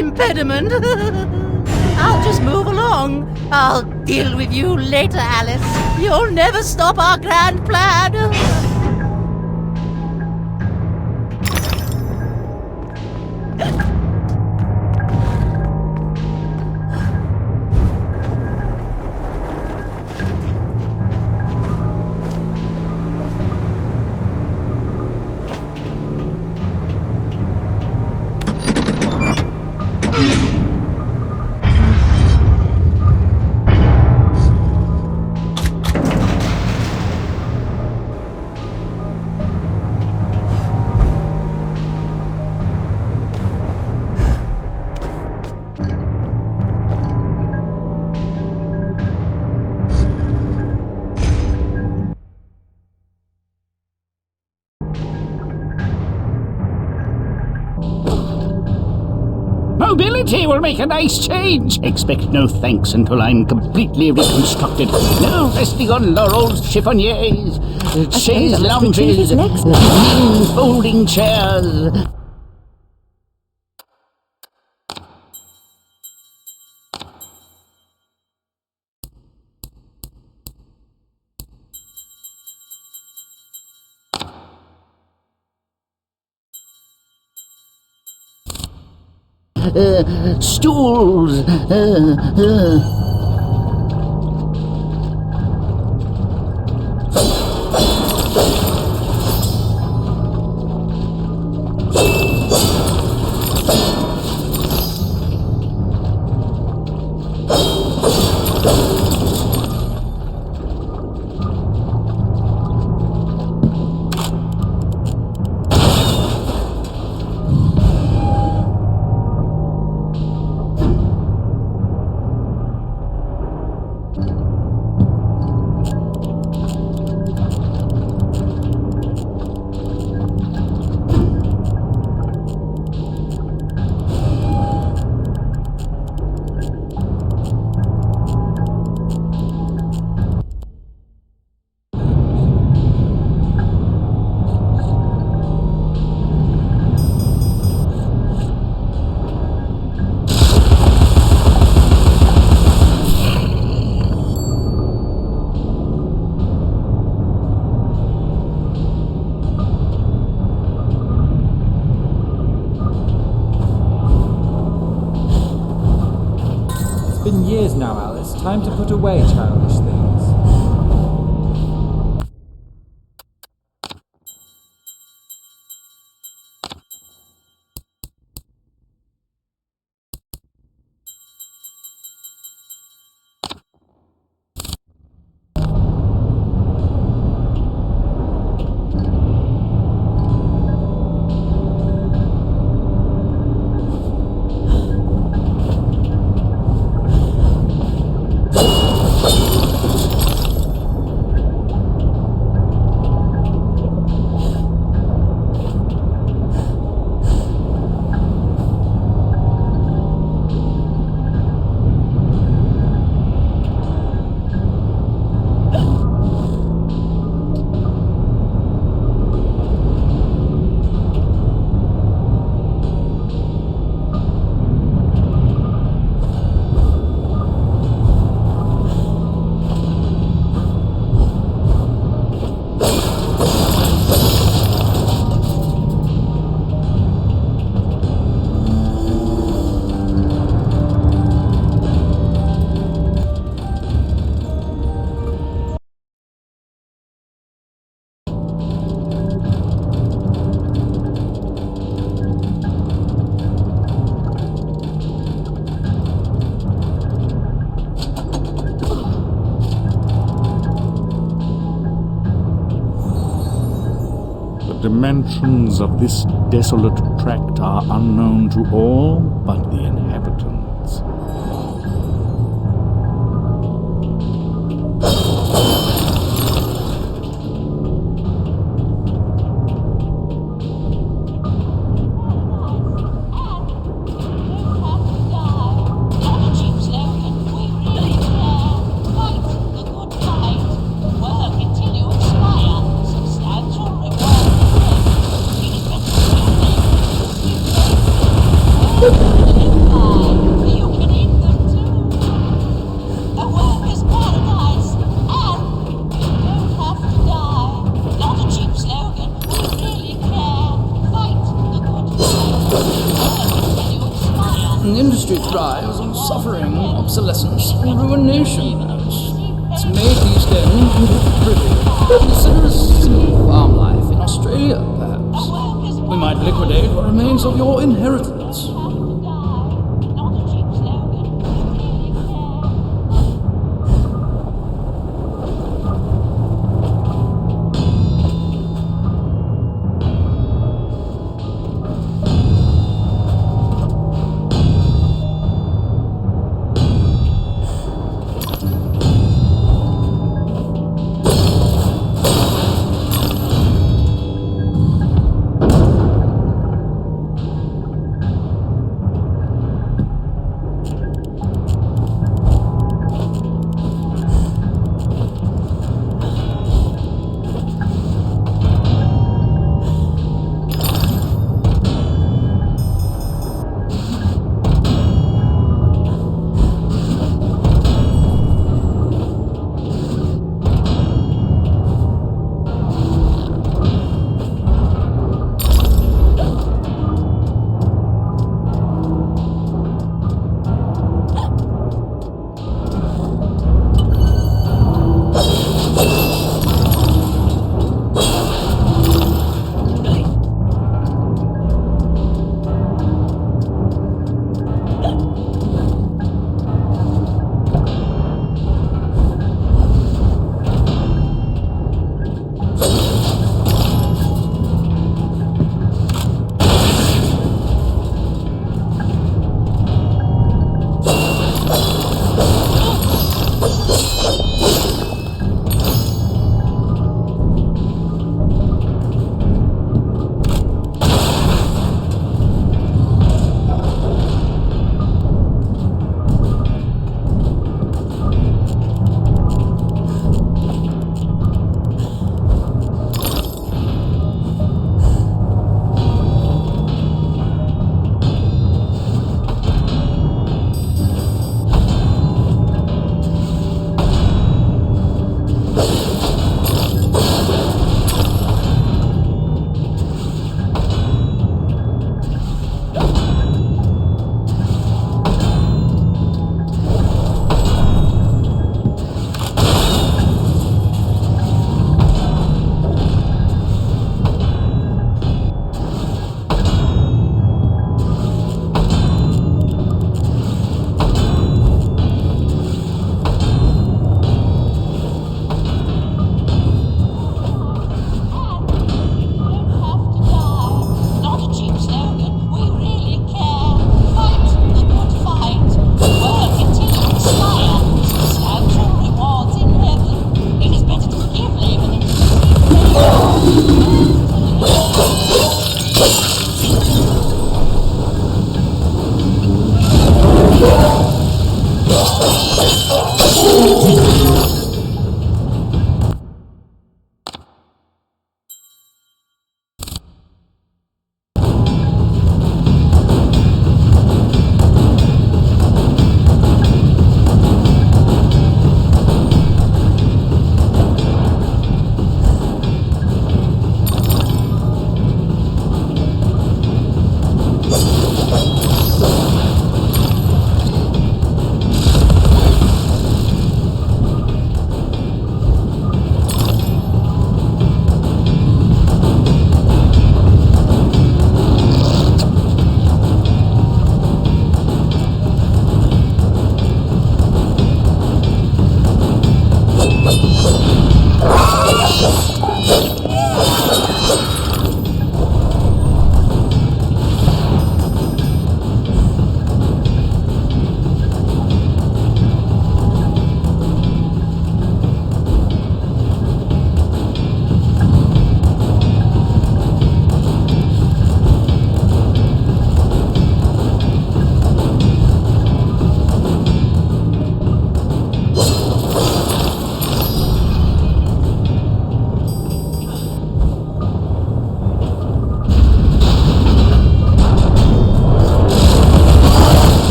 impediment. I'll just move along. I'll deal with you later, Alice. You'll never stop our grand plan. Mobility will make a nice change. Expect no thanks until I'm completely reconstructed. No resting on laurels, chiffoniers, chaise lounges, folding chairs. Stools. Years now, Alice. Time to put away childish things. Dimensions of this desolate tract are unknown to all but the inhabitants. obsolescence and ruination. It's made these den into privy. Consider a simple farm life in Australia, perhaps. We might liquidate what remains of your inheritance.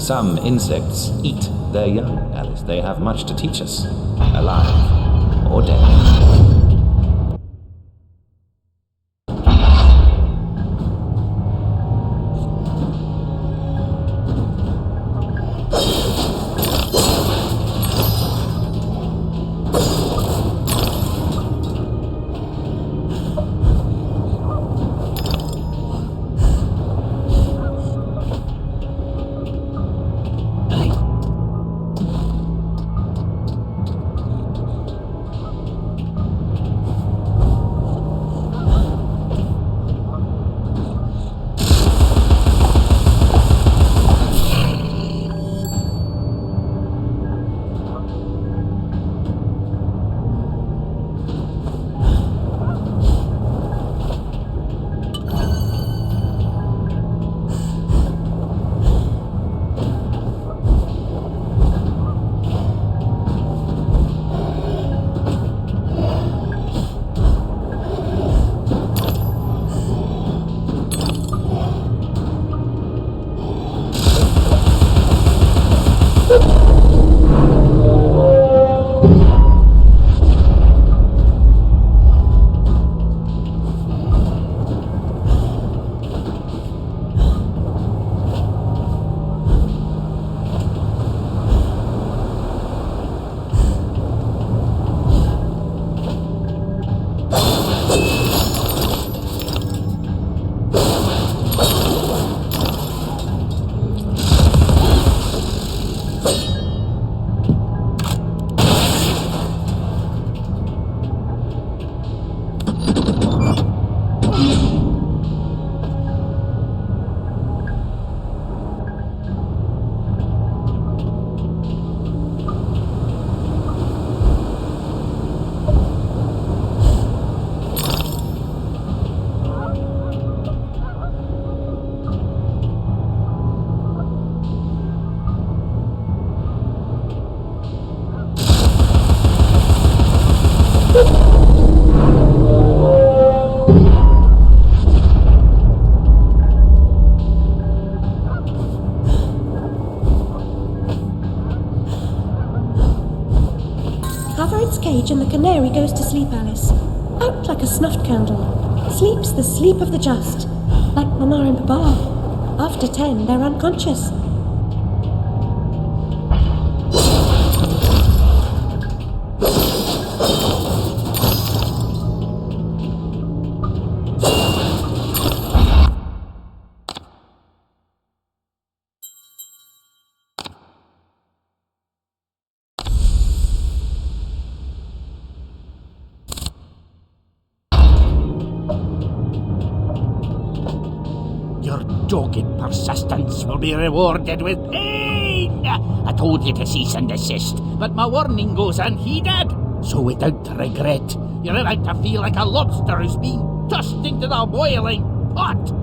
Some insects eat their young, Alice. They have much to teach us, alive or dead. Cage and the canary goes to sleep, Alice. Out like a snuffed candle. Sleeps the sleep of the just. Like Mama and Papa. After 10, they're unconscious. Dogged persistence will be rewarded with pain. I told you to cease and desist, but my warning goes unheeded. So without regret, you're about to feel like a lobster who's been tossed into the boiling pot.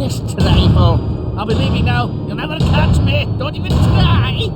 This trifle. I'll be leaving now. You'll never catch me. Don't even try.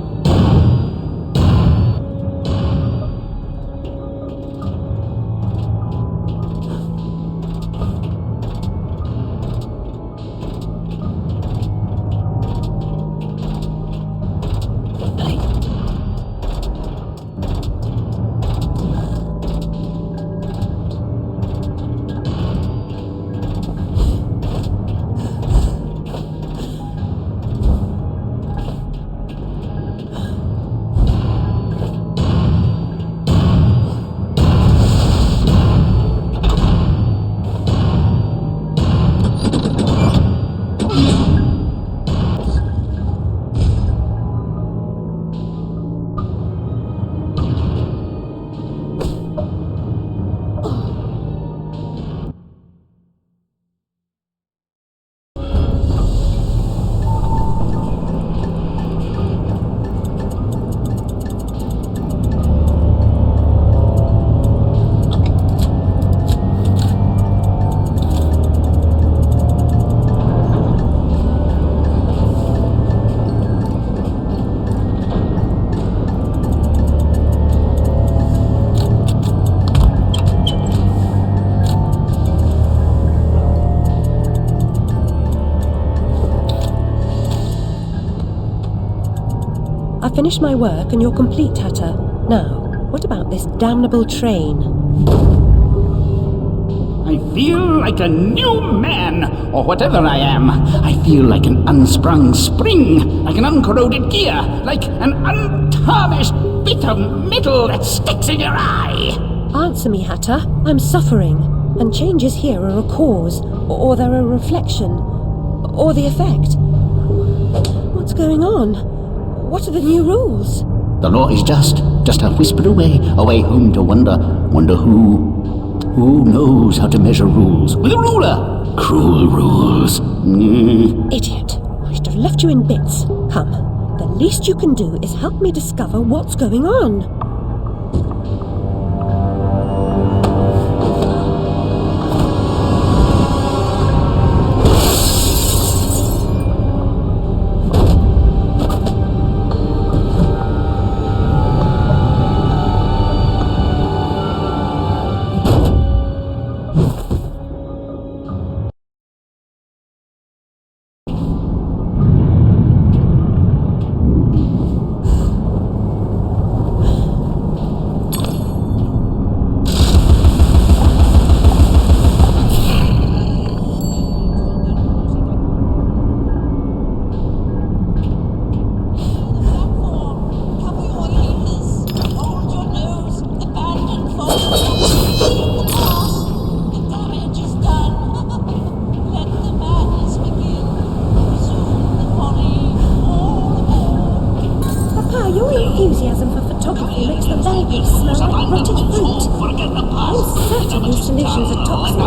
I've finished my work and you're complete, Hatter. Now, what about this damnable train? I feel like a new man, or whatever I am. I feel like an unsprung spring, like an uncorroded gear, like an untarnished bit of metal that sticks in your eye. Answer me, Hatter. I'm suffering, and changes here are a cause, or they're a reflection, or the effect. What's going on? What are the new rules? The law is just a whisper away home to wonder who knows how to measure rules with a ruler. Cruel rules. Idiot. I should have left you in bits. Come, the least you can do is help me discover what's going on. Enthusiasm for photography makes the velvet smell like rotted fruit. I'm certain these solutions are toxic.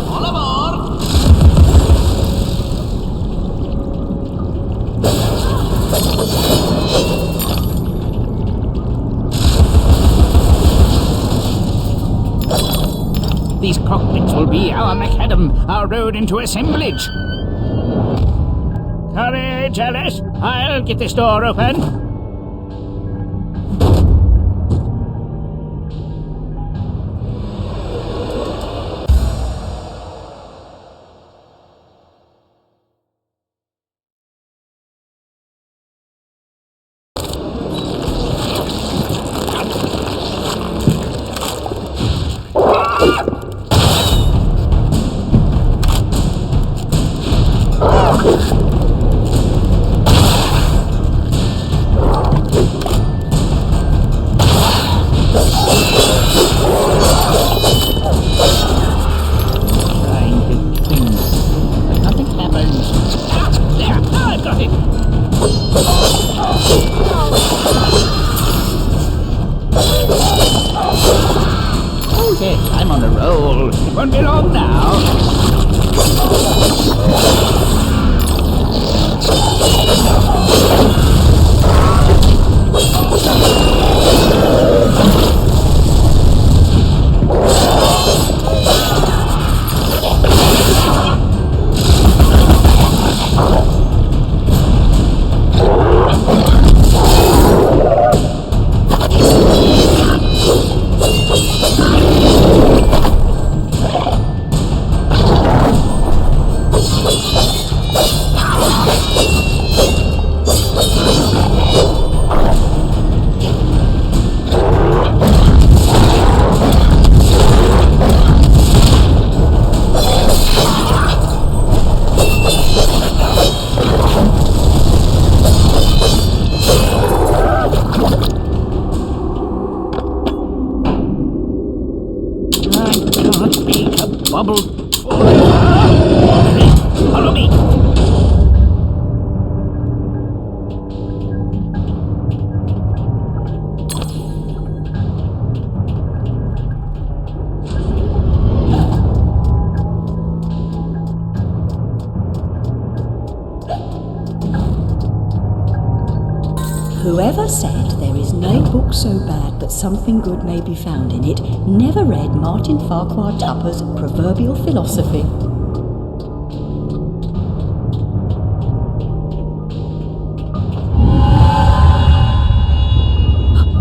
All aboard! These cockpits will be our macadam, our road into assemblage. Courage, Alice. I'll get this door open. can't make a bubble. Follow me. Whoever said there is no book so bad but something good may be found in it never read Martin Farquhar Tupper's proverbial philosophy.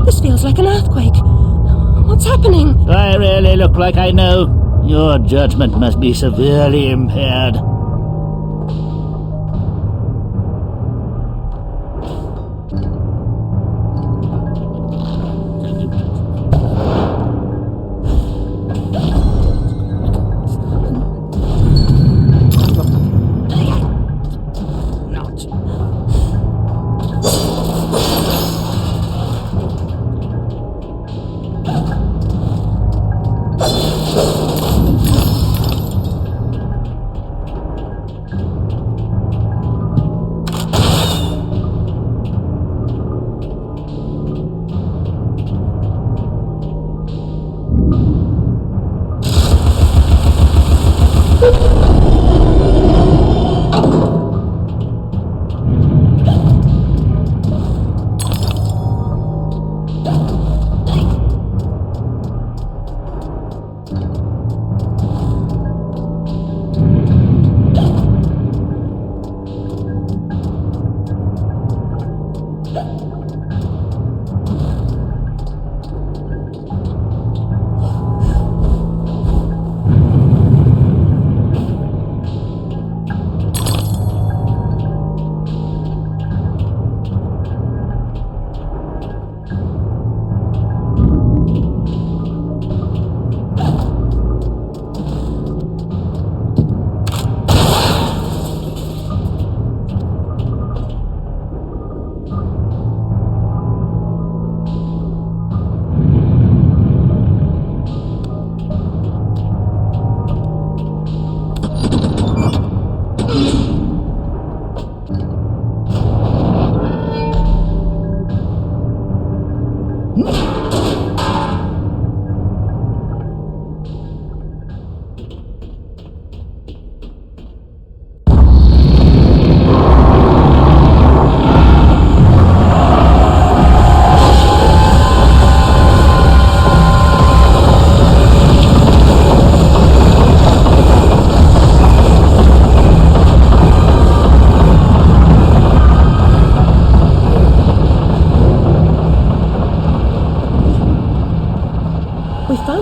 This feels like an earthquake. What's happening? Do I really look like I know? Your judgment must be severely impaired.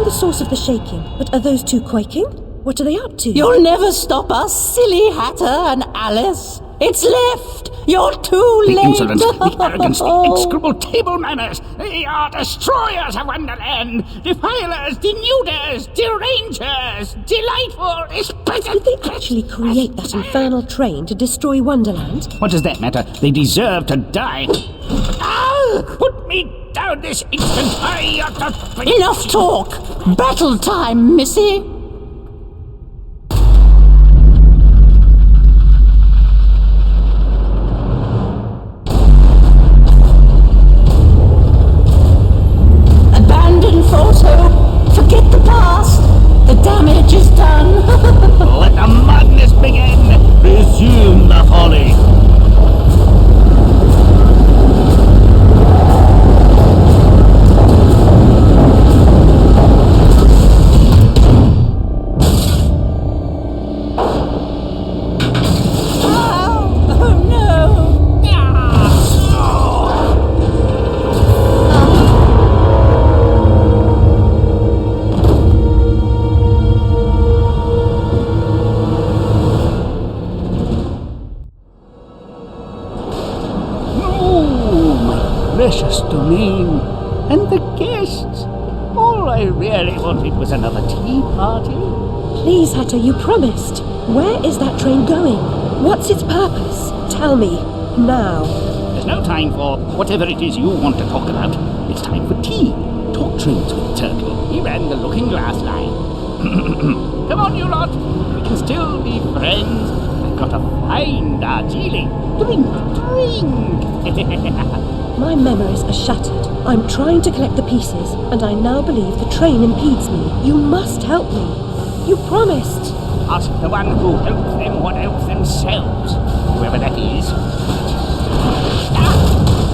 Source of the shaking, but are those two quaking? What are they up to? You'll never stop us, silly Hatter and Alice. It's left. You're too late. The insolence, the arrogance, the execrable table manners. They are destroyers of Wonderland, defilers, denuders, derangers, delightful, Did they actually create that infernal train to destroy Wonderland? What does that matter? They deserve to die. Put me down this instant. I ought to... Enough talk. Battle time, missy. Abandon false hope. Forget the past. The damage is done. Let the madness begin. Resume the folly. Precious domain, and the guests. All I really wanted was another tea party. Please, Hatter, you promised. Where is that train going? What's its purpose? Tell me, now. There's no time for whatever it is you want to talk about. It's time for tea. Talk trains with Turtle. He ran the Looking Glass line. Come on, you lot. We can still be friends. I've got a fine Darjeeling. Drink. My memories are shattered. I'm trying to collect the pieces, and I now believe the train impedes me. You must help me. You promised. Ask the one who helps them what helps themselves. Whoever that is.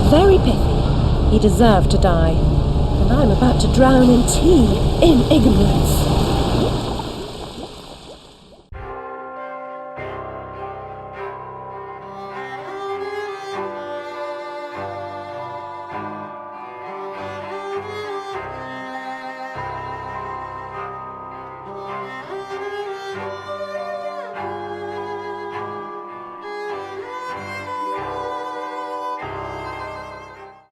Very pithy. He deserved to die. And I'm about to drown in tea, in ignorance.